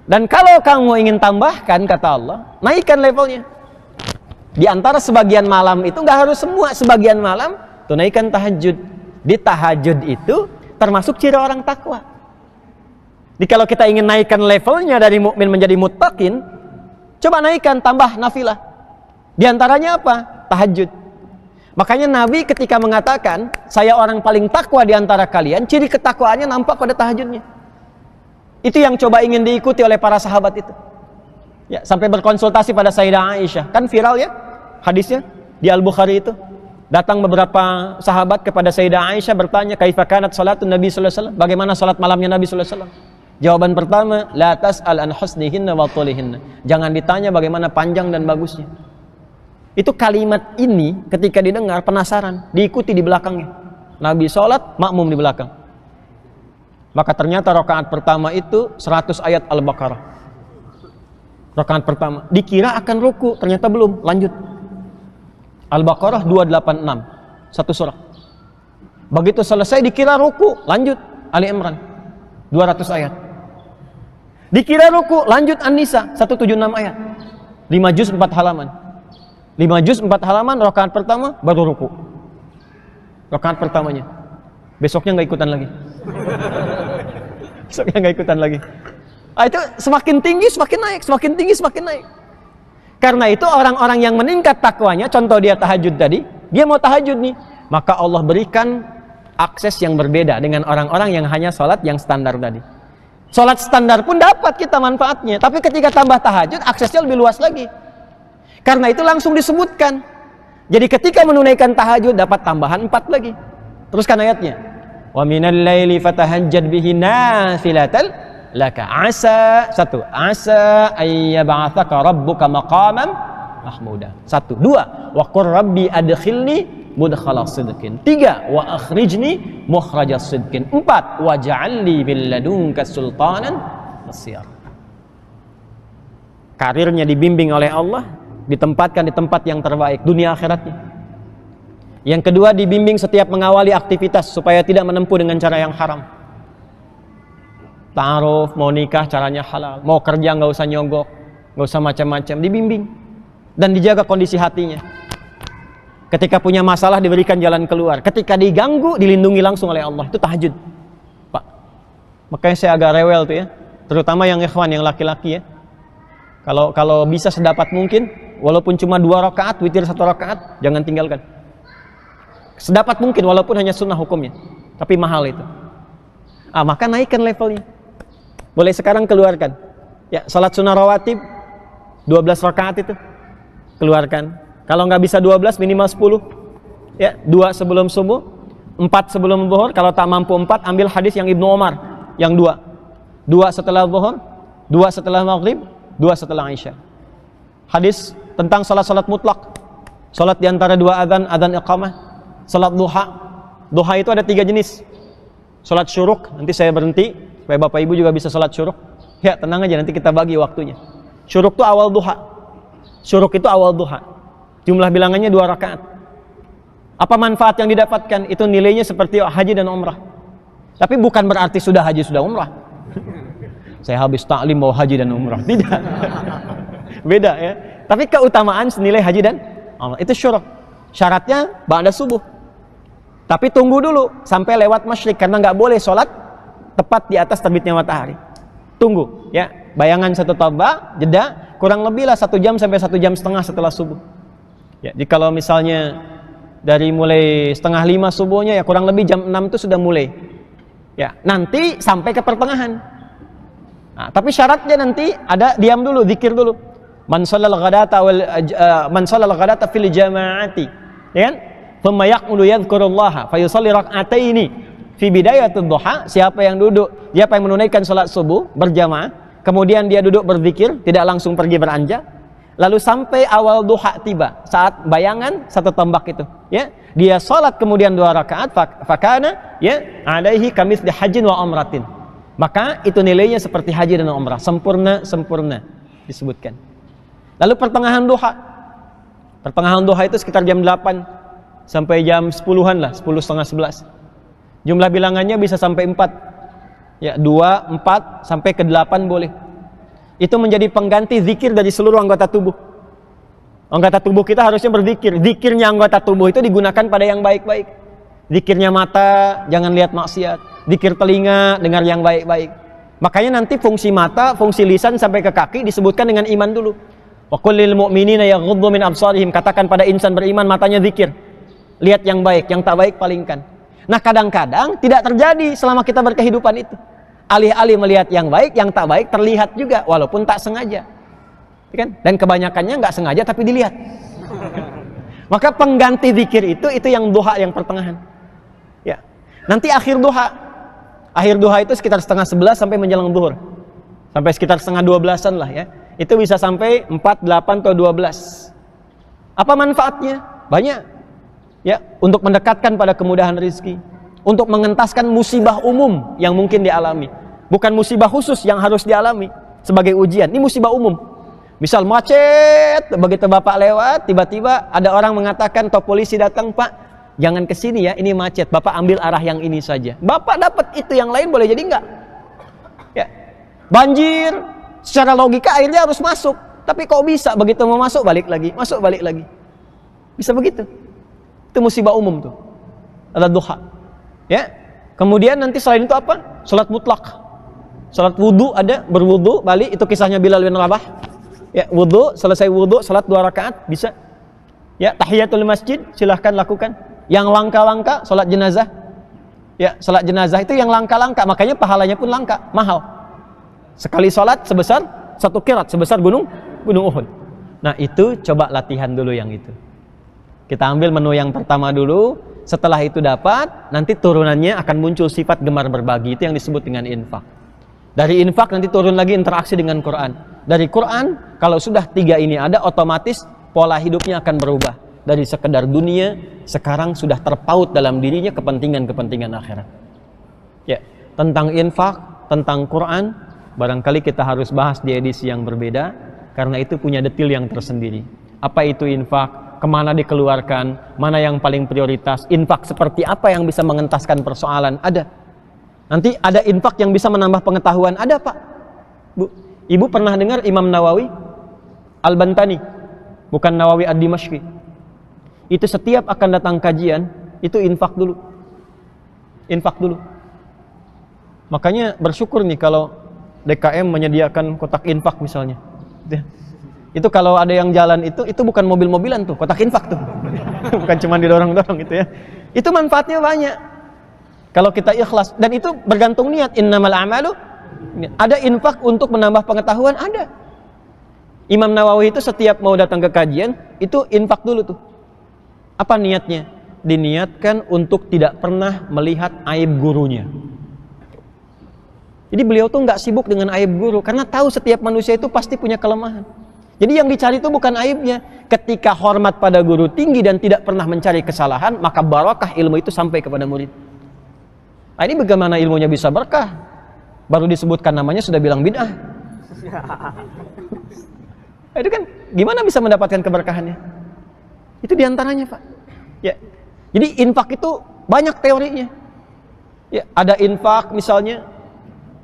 Dan kalau kamu ingin tambahkan, kata Allah, naikkan levelnya. Di antara sebagian malam itu, nggak harus semua, sebagian malam tunaikan tahajud. Di tahajud itu termasuk ciri orang takwa. Jadi kalau kita ingin naikkan levelnya dari mukmin menjadi muttaqin, coba naikkan, tambah nafilah. Di antaranya apa? Tahajud. Makanya Nabi ketika mengatakan, saya orang paling takwa di antara kalian, ciri ketakwaannya nampak pada tahajudnya. Itu yang coba ingin diikuti oleh para sahabat itu. Ya, sampai berkonsultasi pada Sayyidah Aisyah. Kan viral ya hadisnya di Al-Bukhari itu. Datang beberapa sahabat kepada Sayyidah Aisyah bertanya, kaifa kanat salatun Nabi sallallahu alaihi wasallam? Bagaimana salat malamnya Nabi sallallahu alaihi wasallam? Jawaban pertama, la tas'al an husnihinna wa tulihinna. Jangan ditanya bagaimana panjang dan bagusnya. Itu kalimat ini ketika didengar penasaran, diikuti di belakangnya. Nabi salat, makmum di belakang. Maka ternyata rakaat pertama itu 100 ayat Al-Baqarah. Rakaat pertama dikira akan ruku, ternyata belum, lanjut. Al-Baqarah 286, satu surah. Begitu selesai dikira ruku, lanjut Ali Imran 200 ayat. Dikira ruku, lanjut An-Nisa 176 ayat. 5 juz 4 halaman. 5 juz 4 halaman rakaat pertama baru ruku. Rakaat pertamanya. Besoknya nggak ikutan lagi. Besoknya nggak ikutan lagi. Itu semakin tinggi semakin naik, semakin tinggi semakin naik. Karena itu orang-orang yang meningkat takwanya, contoh dia tahajud tadi, dia mau tahajud nih, maka Allah berikan akses yang berbeda dengan orang-orang yang hanya sholat yang standar tadi. Sholat standar pun dapat kita manfaatnya, tapi ketika tambah tahajud, aksesnya lebih luas lagi. Karena itu langsung disebutkan. Jadi ketika menunaikan tahajud dapat tambahan 4 lagi. Teruskan ayatnya. Wa minal laili fatahajjad bihi nafilatal laka asa. 1. Asa ayyab'atsaka rabbuka maqaman mahmuda. 1. 2. Wa qur rabbi adkhilni mudkhala sidqin. 3. Wa akhrijni mukhraja sidqin. 4. Waj'alni min ladunka sultanan nasira. Karirnya dibimbing oleh Allah, ditempatkan di tempat yang terbaik dunia akhiratnya. Yang kedua, dibimbing setiap mengawali aktivitas supaya tidak menempuh dengan cara yang haram. Ta'aruf, mau nikah caranya halal, mau kerja nggak usah nyogok, nggak usah macam-macam, dibimbing dan dijaga kondisi hatinya. Ketika punya masalah diberikan jalan keluar, ketika diganggu dilindungi langsung oleh Allah. Itu tahajud, Pak. Makanya saya agak rewel tuh ya, terutama yang ikhwan, yang laki-laki ya. Kalau bisa sedapat mungkin, walaupun cuma 2 rakaat, witir 1 rakaat, jangan tinggalkan. Sedapat mungkin, walaupun hanya sunnah hukumnya, tapi mahal itu. Maka naikkan levelnya. Boleh sekarang keluarkan. Ya, salat sunnah rawatib 12 rakaat itu keluarkan. Kalau nggak bisa 12, minimal 10. Ya, 2 sebelum subuh, 4 sebelum zuhur. Kalau tak mampu 4, ambil hadis yang Ibnu Umar, yang 2. 2 setelah zuhur, 2 setelah maghrib, 2 setelah Isya. Hadis tentang salat-salat mutlak. Salat di antara 2 adzan, adzan iqamah. Salat duha. Duha itu ada 3 jenis. Salat syuruk, nanti saya berhenti supaya Bapak Ibu juga bisa salat syuruk. Ya, tenang aja, nanti kita bagi waktunya. Syuruk itu awal duha. Syuruk itu awal duha. Jumlah bilangannya 2 rakaat. Apa manfaat yang didapatkan? Itu nilainya seperti haji dan umrah. Tapi bukan berarti sudah haji sudah umrah. Saya habis taklim mau haji dan umrah. Tidak. Beda ya. Tapi keutamaan senilai haji dan umrah. Itu syuruk. Syaratnya ba'da subuh. Tapi tunggu dulu sampai lewat masyrik, karena nggak boleh sholat tepat di atas terbitnya matahari. Tunggu ya. Bayangan 1 taba, jeda kurang lebih lah 1 jam sampai 1 jam setengah setelah subuh. Ya, jadi kalau misalnya dari mulai 4:30 subuhnya, ya kurang lebih jam 6 itu sudah mulai. Ya, nanti sampai ke pertengahan. Tapi syaratnya nanti ada diam dulu, zikir dulu. Man shallal ghadata fil jama'ati. Ya kan? Thumma yaqulu yadhkurullaha fa yusalli rak'ataini fi bidayatud duha. Siapa yang menunaikan salat subuh berjamaah, kemudian dia duduk berzikir, tidak langsung pergi beranjak. Lalu sampai awal duha tiba, saat bayangan satu tombak itu, ya. Dia salat kemudian 2 rakaat, fakana ya alaihi kamitsli hajjin wa umratin. Maka itu nilainya seperti haji dan umrah, sempurna disebutkan. Lalu pertengahan duha. Pertengahan duha itu sekitar jam 8 sampai jam 10-an lah, 10:30, 11. Jumlah bilangannya bisa sampai 4. Ya, 2, 4 sampai ke 8 boleh. Itu menjadi pengganti zikir dari seluruh anggota tubuh. Anggota tubuh kita harusnya berzikir. Zikirnya anggota tubuh itu digunakan pada yang baik-baik. Zikirnya mata, jangan lihat maksiat. Zikir telinga, dengar yang baik-baik. Makanya nanti fungsi mata, fungsi lisan sampai ke kaki disebutkan dengan iman dulu. Wa qul lil mu'minina yaghuddu min absarihim. Katakan pada insan beriman, matanya zikir. Lihat yang baik, yang tak baik palingkan. Nah, kadang-kadang tidak terjadi selama kita berkehidupan itu. Alih-alih melihat yang baik, yang tak baik terlihat juga, walaupun tak sengaja, kan? Dan kebanyakannya nggak sengaja tapi dilihat. Maka pengganti zikir itu yang duha yang pertengahan. Ya, nanti akhir duha itu sekitar 10:30 sampai menjelang zuhur, sampai sekitar 11:30-an lah ya. Itu bisa sampai 4, 8 atau 12. Apa manfaatnya? Banyak. Ya, untuk mendekatkan pada kemudahan rezeki. Untuk mengentaskan musibah umum yang mungkin dialami. Bukan musibah khusus yang harus dialami sebagai ujian. Ini musibah umum. Misal macet, begitu Bapak lewat, tiba-tiba ada orang mengatakan, atau polisi datang, Pak, jangan ke sini ya, ini macet. Bapak ambil arah yang ini saja. Bapak dapat itu, yang lain boleh jadi enggak. Ya. Banjir, secara logika airnya harus masuk. Tapi kok bisa begitu mau masuk balik lagi, masuk balik lagi. Bisa begitu. Itu musibah umum tuh. Ada duha. Ya, kemudian nanti selain itu apa? Salat mutlak, salat wudu ada, berwudu balik, itu kisahnya Bilal bin Rabah. Ya, wudu, selesai wudu, salat 2 rakaat bisa. Ya, tahiyatul masjid silahkan lakukan. Yang langka-langka, salat jenazah. Ya, salat jenazah itu yang langka-langka, makanya pahalanya pun langka, mahal. Sekali salat sebesar 1 qirat, sebesar gunung Uhud. Nah, itu coba latihan dulu yang itu. Kita ambil menu yang pertama dulu. Setelah itu dapat, nanti turunannya akan muncul sifat gemar berbagi. Itu yang disebut dengan infak. Dari infak nanti turun lagi interaksi dengan Quran. Dari Quran, kalau sudah 3 ini ada, otomatis pola hidupnya akan berubah. Dari sekedar dunia, sekarang sudah terpaut dalam dirinya kepentingan-kepentingan akhirat. Ya, tentang infak, tentang Quran, barangkali kita harus bahas di edisi yang berbeda, karena itu punya detail yang tersendiri. Apa itu infak? Kemana dikeluarkan, mana yang paling prioritas, infak seperti apa yang bisa mengentaskan persoalan, ada. Nanti ada infak yang bisa menambah pengetahuan, ada Pak. Bu, Ibu pernah dengar Imam Nawawi Al-Bantani, bukan Nawawi Ad-Dimashqi. Itu setiap akan datang kajian, itu infak dulu. Infak dulu. Makanya bersyukur nih kalau DKM menyediakan kotak infak misalnya. Itu kalau ada yang jalan itu bukan mobil-mobilan tuh, kotak infak tuh. Bukan cuma didorong-dorong gitu ya. Itu manfaatnya banyak. Kalau kita ikhlas, dan itu bergantung niat. Innamal a'malu, ada infak untuk menambah pengetahuan, ada. Imam Nawawi itu setiap mau datang ke kajian, itu infak dulu tuh. Apa niatnya? Diniatkan untuk tidak pernah melihat aib gurunya. Jadi beliau tuh nggak sibuk dengan aib guru, karena tahu setiap manusia itu pasti punya kelemahan. Jadi yang dicari itu bukan aibnya. Ketika hormat pada guru tinggi dan tidak pernah mencari kesalahan, maka barakah ilmu itu sampai kepada murid. Nah, ini bagaimana ilmunya bisa berkah? Baru disebutkan namanya sudah bilang bid'ah. Nah, itu kan gimana bisa mendapatkan keberkahannya? Itu diantaranya Pak. Ya. Jadi infak itu banyak teorinya. Ya, ada infak misalnya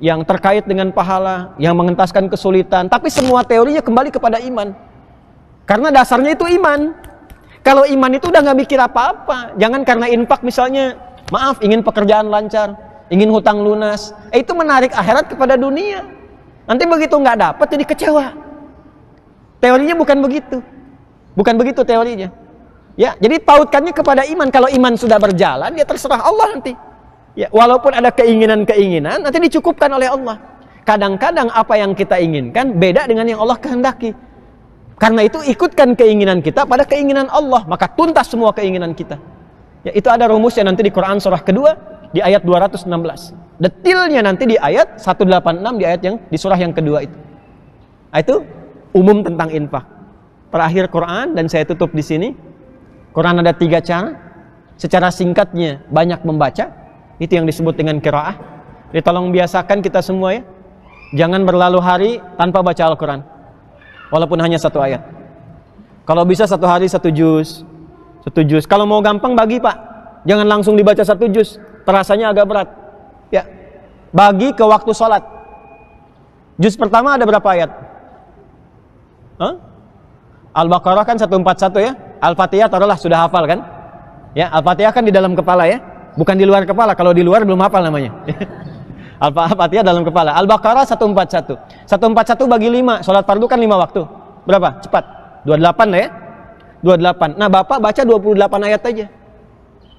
yang terkait dengan pahala, yang mengentaskan kesulitan, tapi semua teorinya kembali kepada iman. Karena dasarnya itu iman. Kalau iman itu udah nggak mikir apa-apa. Jangan karena infak misalnya, maaf, ingin pekerjaan lancar, ingin hutang lunas, itu menarik akhirat kepada dunia. Nanti begitu nggak dapat jadi kecewa. Teorinya bukan begitu. Bukan begitu teorinya. Ya, jadi pautkannya kepada iman. Kalau iman sudah berjalan, ya terserah Allah nanti. Ya, walaupun ada keinginan-keinginan, nanti dicukupkan oleh Allah. Kadang-kadang apa yang kita inginkan beda dengan yang Allah kehendaki. Karena itu ikutkan keinginan kita pada keinginan Allah, maka tuntas semua keinginan kita. Ya, itu ada rumusnya nanti di Quran surah kedua di ayat 216. Detailnya nanti di ayat 186 di ayat yang di surah yang kedua itu. Nah, itu umum tentang infak. terakhir Quran, dan saya tutup di sini. Quran ada 3 cara. Secara singkatnya, banyak membaca. Itu yang disebut dengan qiraah. Jadi tolong biasakan kita semua ya. Jangan berlalu hari tanpa baca Al-Quran. Walaupun hanya 1 ayat. Kalau bisa 1 hari 1 juz. 1 juz. Kalau mau gampang bagi Pak. Jangan langsung dibaca 1 juz. Terasanya agak berat. Ya. Bagi ke waktu sholat. Juz pertama ada berapa ayat? Hah? Al-Baqarah kan 141 ya. Al-Fatihah taruhlah sudah hafal kan? Ya, Al-Fatihah kan di dalam kepala ya. Bukan di luar kepala. Kalau di luar belum hafal namanya. Al-Fatihah dalam kepala. Al-Baqarah 141. 141 bagi 5. Sholat fardu kan 5 waktu. Berapa? Cepat. 28 lah ya. 28. Nah, Bapak baca 28 ayat aja.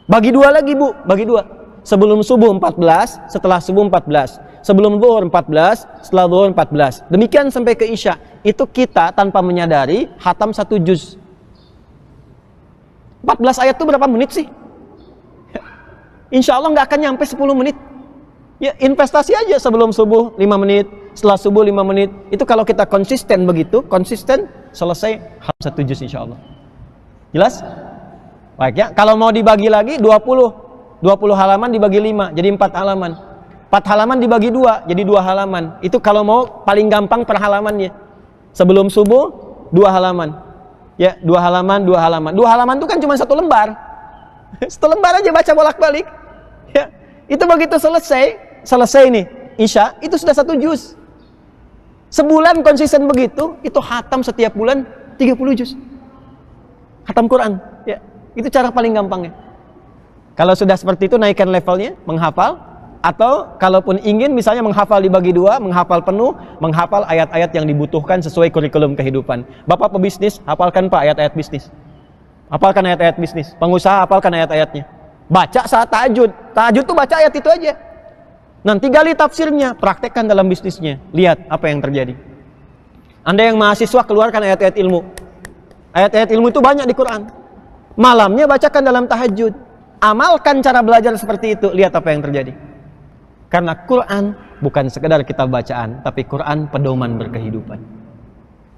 Bagi 2 lagi, Bu. Bagi 2. Sebelum subuh 14, setelah subuh 14. Sebelum zuhur 14, setelah zuhur 14. Demikian sampai ke Isya. Itu kita tanpa menyadari khatam 1 juz. 14 ayat itu berapa menit sih? Insya Allah nggak akan nyampe 10 menit. Ya, investasi aja sebelum subuh 5 menit, setelah subuh 5 menit. Itu kalau kita konsisten begitu, konsisten selesai 1 juz insya Allah. Jelas? Baik ya, kalau mau dibagi lagi 20 halaman dibagi 5, jadi 4 halaman. 4 halaman dibagi 2, jadi 2 halaman. Itu kalau mau paling gampang per halamannya. Sebelum subuh 2 halaman. Ya, 2 halaman, 2 halaman. 2 halaman itu kan cuma 1 lembar. 1 lembar aja baca bolak-balik. Ya, itu begitu selesai nih Isya, itu sudah 1 juz. Sebulan konsisten begitu, itu khatam setiap bulan 30 juz. Khatam Quran. Ya, itu cara paling gampangnya. Kalau sudah seperti itu naikkan levelnya, menghafal. Atau kalaupun ingin misalnya menghafal dibagi 2, menghafal penuh, menghafal ayat-ayat yang dibutuhkan sesuai kurikulum kehidupan. Bapak pebisnis, hafalkan Pak ayat-ayat bisnis. Hafalkan ayat-ayat bisnis. Pengusaha hafalkan ayat-ayatnya. Baca saat tahajud. Tahajud tuh baca ayat itu aja. Nanti gali tafsirnya, praktekkan dalam bisnisnya. Lihat apa yang terjadi. Anda yang mahasiswa keluarkan ayat-ayat ilmu. Ayat-ayat ilmu itu banyak di Quran. Malamnya bacakan dalam tahajud. Amalkan cara belajar seperti itu, lihat apa yang terjadi. Karena Quran bukan sekedar kitab bacaan, tapi Quran pedoman berkehidupan.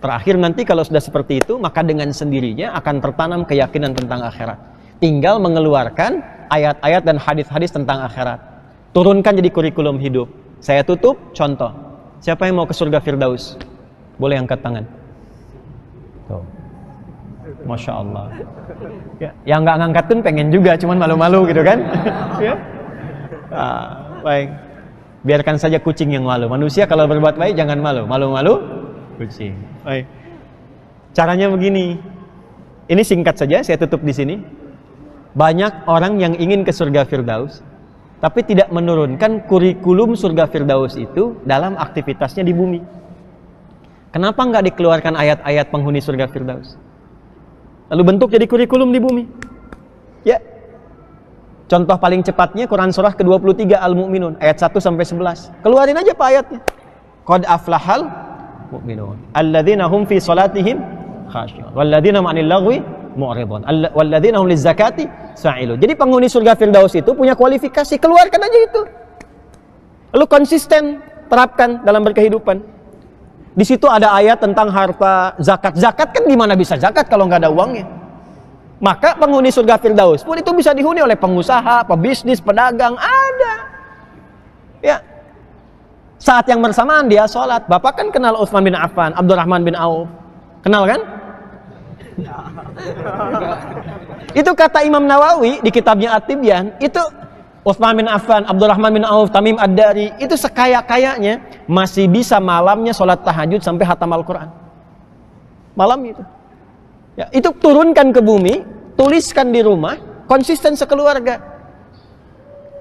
Terakhir nanti kalau sudah seperti itu, maka dengan sendirinya akan tertanam keyakinan tentang akhirat. Tinggal mengeluarkan ayat-ayat dan hadis-hadis tentang akhirat. Turunkan jadi kurikulum hidup. Saya tutup, contoh. Siapa yang mau ke surga Firdaus? Boleh angkat tangan. Tuh. Masya Allah. Ya, yang nggak ngangkat pun pengen juga, cuman malu-malu gitu kan? Ya. Baik. Biarkan saja kucing yang malu. Manusia kalau berbuat baik jangan malu. Malu-malu kucing. Baik. Caranya begini. Ini singkat saja, saya tutup di sini. Banyak orang yang ingin ke surga Firdaus, tapi tidak menurunkan kurikulum surga Firdaus itu dalam aktivitasnya di bumi. Kenapa nggak dikeluarkan ayat-ayat penghuni surga Firdaus? Lalu bentuk jadi kurikulum di bumi. Ya. Contoh paling cepatnya Quran surah ke-23 Al-Mu'minun ayat 1 sampai 11. Keluarin aja Pak ayatnya. Qad aflahal mu'minun alladzina hum fi salatihim khashi'un walladzina 'anil lagwi mu'ridun walladzina hum lizakati sa'ilun. Jadi penghuni surga Firdaus itu punya kualifikasi, keluarkan aja itu. Lalu konsisten terapkan dalam berkehidupan. Di situ ada ayat tentang harta zakat. Zakat kan di mana bisa zakat kalau nggak ada uangnya? Maka penghuni surga Firdaus pun itu bisa dihuni oleh pengusaha, pebisnis, pedagang, ada. Ya. Saat yang bersamaan dia sholat. Bapak kan kenal Utsman bin Affan, Abdurrahman bin Auf. Kenal kan? Itu kata Imam Nawawi di kitabnya At-Tibyan, itu Utsman bin Affan, Abdurrahman bin Auf, Tamim Ad-Dari, itu sekaya-kayanya masih bisa malamnya sholat tahajud sampai khatam Al-Quran. Malam itu. Ya, itu turunkan ke bumi, tuliskan di rumah, konsisten sekeluarga.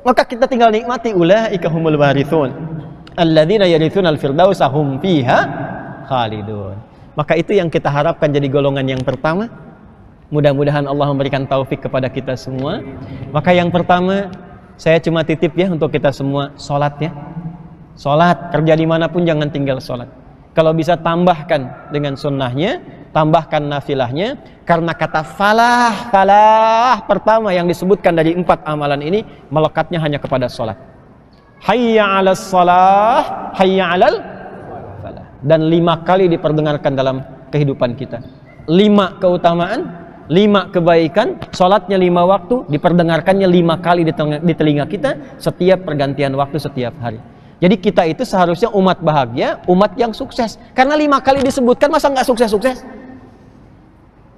Maka kita tinggal nikmati ulaika humul warithun alladzina yarithuna al-firdausa hum fiha khalidun. Maka itu yang kita harapkan jadi golongan yang pertama. Mudah-mudahan Allah memberikan taufik kepada kita semua. Maka yang pertama, saya cuma titip ya untuk kita semua, sholat ya. Sholat, kerja dimanapun jangan tinggal sholat. Kalau bisa tambahkan dengan sunnahnya, tambahkan nafilahnya, karena kata falah pertama yang disebutkan dari 4 amalan ini melekatnya hanya kepada sholat. Hayya 'alas shalah, hayya 'alal falah. Dan 5 kali diperdengarkan dalam kehidupan kita. 5 keutamaan, 5 kebaikan, sholatnya 5 waktu, diperdengarkannya 5 kali di telinga kita setiap pergantian waktu setiap hari. Jadi kita itu seharusnya umat bahagia, umat yang sukses. Karena 5 kali disebutkan, masa nggak sukses-sukses?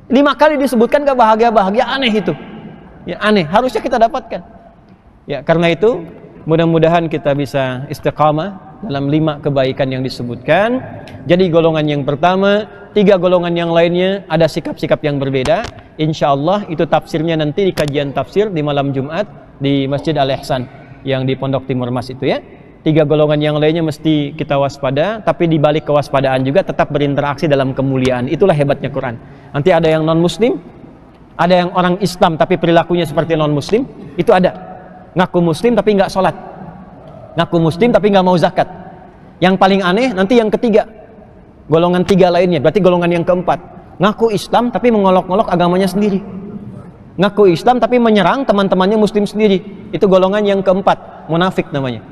5 kali disebutkan nggak bahagia-bahagia, aneh itu. Ya aneh, harusnya kita dapatkan. Ya karena itu mudah-mudahan kita bisa istiqamah dalam 5 kebaikan yang disebutkan. Jadi golongan yang pertama, 3 golongan yang lainnya ada sikap-sikap yang berbeda. Insya Allah itu tafsirnya nanti di kajian tafsir di malam Jumat di Masjid Al-Ihsan yang di Pondok Timur Mas itu ya. 3 golongan yang lainnya mesti kita waspada, tapi di balik kewaspadaan juga tetap berinteraksi dalam kemuliaan. Itulah hebatnya Quran. Nanti ada yang non-muslim, ada yang orang Islam tapi perilakunya seperti non-muslim, itu ada. Ngaku muslim tapi nggak sholat, ngaku muslim tapi nggak mau zakat. Yang paling aneh nanti yang ketiga, golongan 3 lainnya, berarti golongan yang keempat, ngaku Islam tapi mengolok-olok agamanya sendiri, ngaku Islam tapi menyerang teman-temannya muslim sendiri. Itu golongan yang keempat, munafik namanya.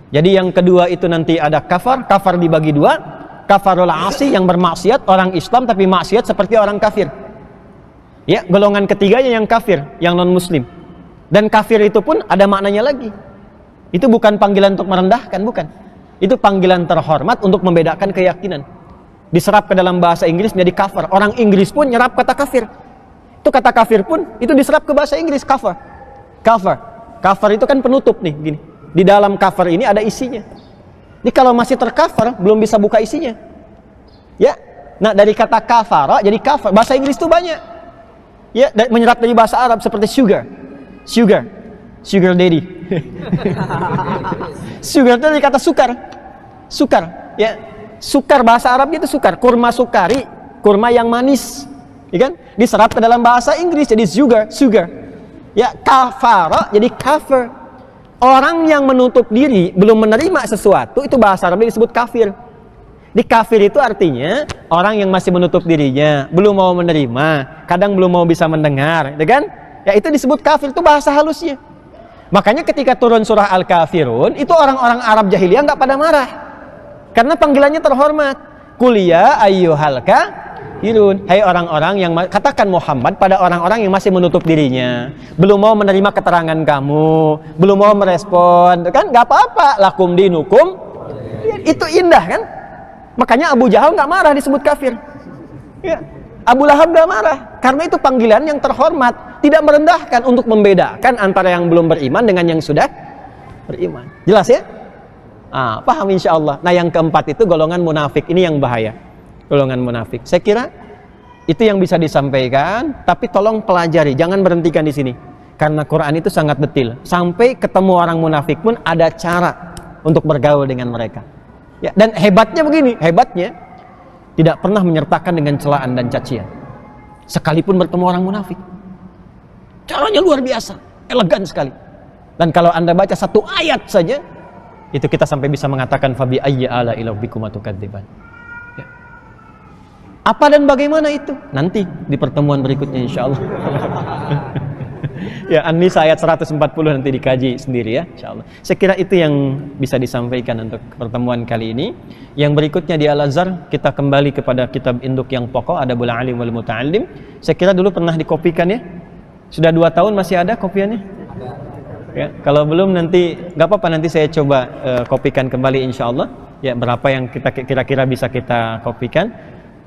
Jadi yang kedua itu nanti ada kafar dibagi 2, kafarul asi yang bermaksiat, orang Islam tapi maksiat seperti orang kafir. Ya, golongan ketiganya yang kafir, yang non muslim. Dan kafir itu pun ada maknanya lagi. Itu bukan panggilan untuk merendahkan, bukan. Itu panggilan terhormat untuk membedakan keyakinan. Diserap ke dalam bahasa Inggris menjadi kafir. Orang Inggris pun nyerap kata kafir. Itu kata kafir pun itu diserap ke bahasa Inggris, kafir. Kafir itu kan penutup nih, gini. Di dalam kafir ini ada isinya. Ini kalau masih terkafir belum bisa buka isinya. Ya. Nah, dari kata kafara jadi kafir. Bahasa Inggris itu banyak. Ya, menyerap dari bahasa Arab seperti sugar daddy. Sugar itu dari kata sukar, ya. Sukar bahasa Arabnya itu sukar, kurma sukari, kurma yang manis, ya kan? Diserap ke dalam bahasa Inggris jadi sugar. Ya, kafara jadi kafir. Orang yang menutup diri belum menerima sesuatu itu bahasa Arabnya disebut kafir. Di kafir itu artinya orang yang masih menutup dirinya, belum mau menerima, kadang belum mau bisa mendengar, ya kan? Ya itu disebut kafir, itu bahasa halusnya. Makanya ketika turun surah Al-Kafirun, itu orang-orang Arab jahiliyah nggak pada marah. Karena panggilannya terhormat. Kuliah ayyuhal kafirun. Hai orang-orang yang, katakan Muhammad pada orang-orang yang masih menutup dirinya, belum mau menerima keterangan kamu, belum mau merespon, kan nggak apa-apa, lakum dinukum. Itu indah kan? Makanya Abu Jahal nggak marah disebut kafir. Ya. Abu Lahab nggak marah, karena itu panggilan yang terhormat, tidak merendahkan, untuk membedakan antara yang belum beriman dengan yang sudah beriman. Jelas ya? Paham insya Allah. Nah yang keempat itu golongan munafik, ini yang bahaya. Golongan munafik. Saya kira itu yang bisa disampaikan, tapi tolong pelajari, jangan berhentikan di sini. Karena Quran itu sangat detil. Sampai ketemu orang munafik pun ada cara untuk bergaul dengan mereka. Ya, dan hebatnya begini, hebatnya tidak pernah menyertakan dengan celaan dan cacian. Sekalipun bertemu orang munafik. Caranya luar biasa, elegan sekali. Dan kalau Anda baca satu ayat saja, itu kita sampai bisa mengatakan fabi ayyi ala rabbikum tukadziban. Ya. Apa dan bagaimana itu? Nanti di pertemuan berikutnya insyaallah. Ya, An-Nisa ayat 140 nanti dikaji sendiri ya, insyaallah. Saya kira itu yang bisa disampaikan untuk pertemuan kali ini. Yang berikutnya di Al-Azhar kita kembali kepada kitab induk yang pokok, Adabul Alim wal Muta'allim. Saya kira dulu pernah dikopikan ya. Sudah 2 tahun masih ada kopiannya? Ya, kalau belum nanti nggak apa-apa, nanti saya coba kopikan kembali insyaallah. Ya, berapa yang kita kira-kira bisa kita kopikan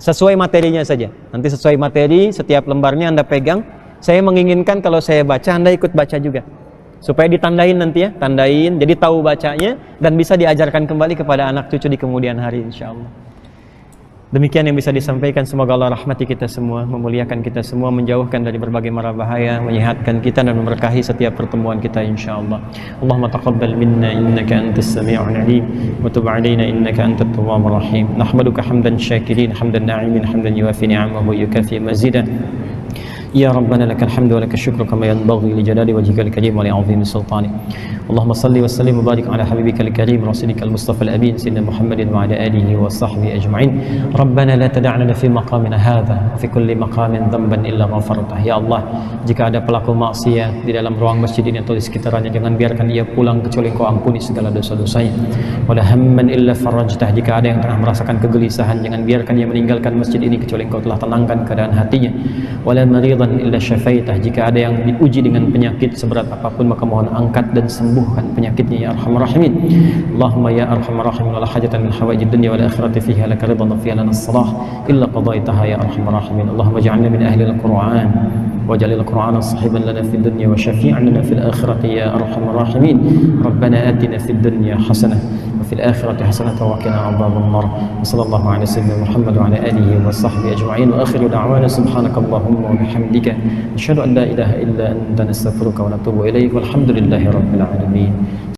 sesuai materinya saja. Nanti sesuai materi setiap lembarnya Anda pegang. Saya menginginkan kalau saya baca Anda ikut baca juga, supaya ditandain nanti ya, tandain, jadi tahu bacanya dan bisa diajarkan kembali kepada anak cucu di kemudian hari insyaallah. Demikian yang bisa disampaikan. Semoga Allah rahmati kita semua, memuliakan kita semua, menjauhkan dari berbagai mara bahaya, menyehatkan kita dan memberkahi setiap pertemuan kita insyaallah. Allahumma taqabbal minna innaka antas sami'ul alim wa tub 'alaina innaka antat tawwabur rahim. Nahmaduka hamdan syakirin, hamdan na'imin, hamdan yuwafi ni'amahu yukafi mazidah. Ya Rabbana lakal hamdu wa lakal syukru kama yanbaghi li jalali wajhikal karim wa li 'azimi sultanik. Allahumma salli wa sallim wa barik ala habibikal karim rasulikal mustafa al-amin sayyidina Muhammadin wa ala alihi wa sahbihi ajma'in. Rabbana la tada'na fi maqamina hadha wa fi kulli maqamin dhanban illa ghafartah. Ya Allah, jika ada pelaku maksiat di dalam ruang masjid ini atau di sekitarnya, jangan biarkan ia pulang kecuali Engkau ampuni segala dosa-dosanya. Wala hamman illa farajtah, jika ada yang tengah merasakan kegelisahan, jangan biarkan ia meninggalkan masjid ini kecuali Engkau telah tenangkan keadaan hatinya. Wala maridan illa syafaitah, jika ada yang diuji dengan penyakit seberat apapun, maka mohon angkat dan sembuhkan penyakitnya ya arhamar rahimin. Allahumma ya arhamar rahimin, wala hajatan min hawaijid dunya wal akhirati fiha laka ridwan wa fiha lana as-salah illa qadaitaha ya arhamar rahimin. Allahumma ij'alna min ahli al-Qur'an waj'al al-Qur'ana sahiban lana fid dunya wa syafi'an lana fil akhirati ya arhamar rahimin. Rabbana atina fid dunya hasanah wa fil akhirati hasanah wa qina adhaban nar. Sallallahu ala sayyidina Muhammad wa ala alihi wa sahbihi ajma'in. Wa akhiru da'wana subhanakallahumma wa bihamdika asyhadu an la ilaha illa anta nastaghfiruka wa natubu ilaik. Walhamdulillahi rabbil alamin.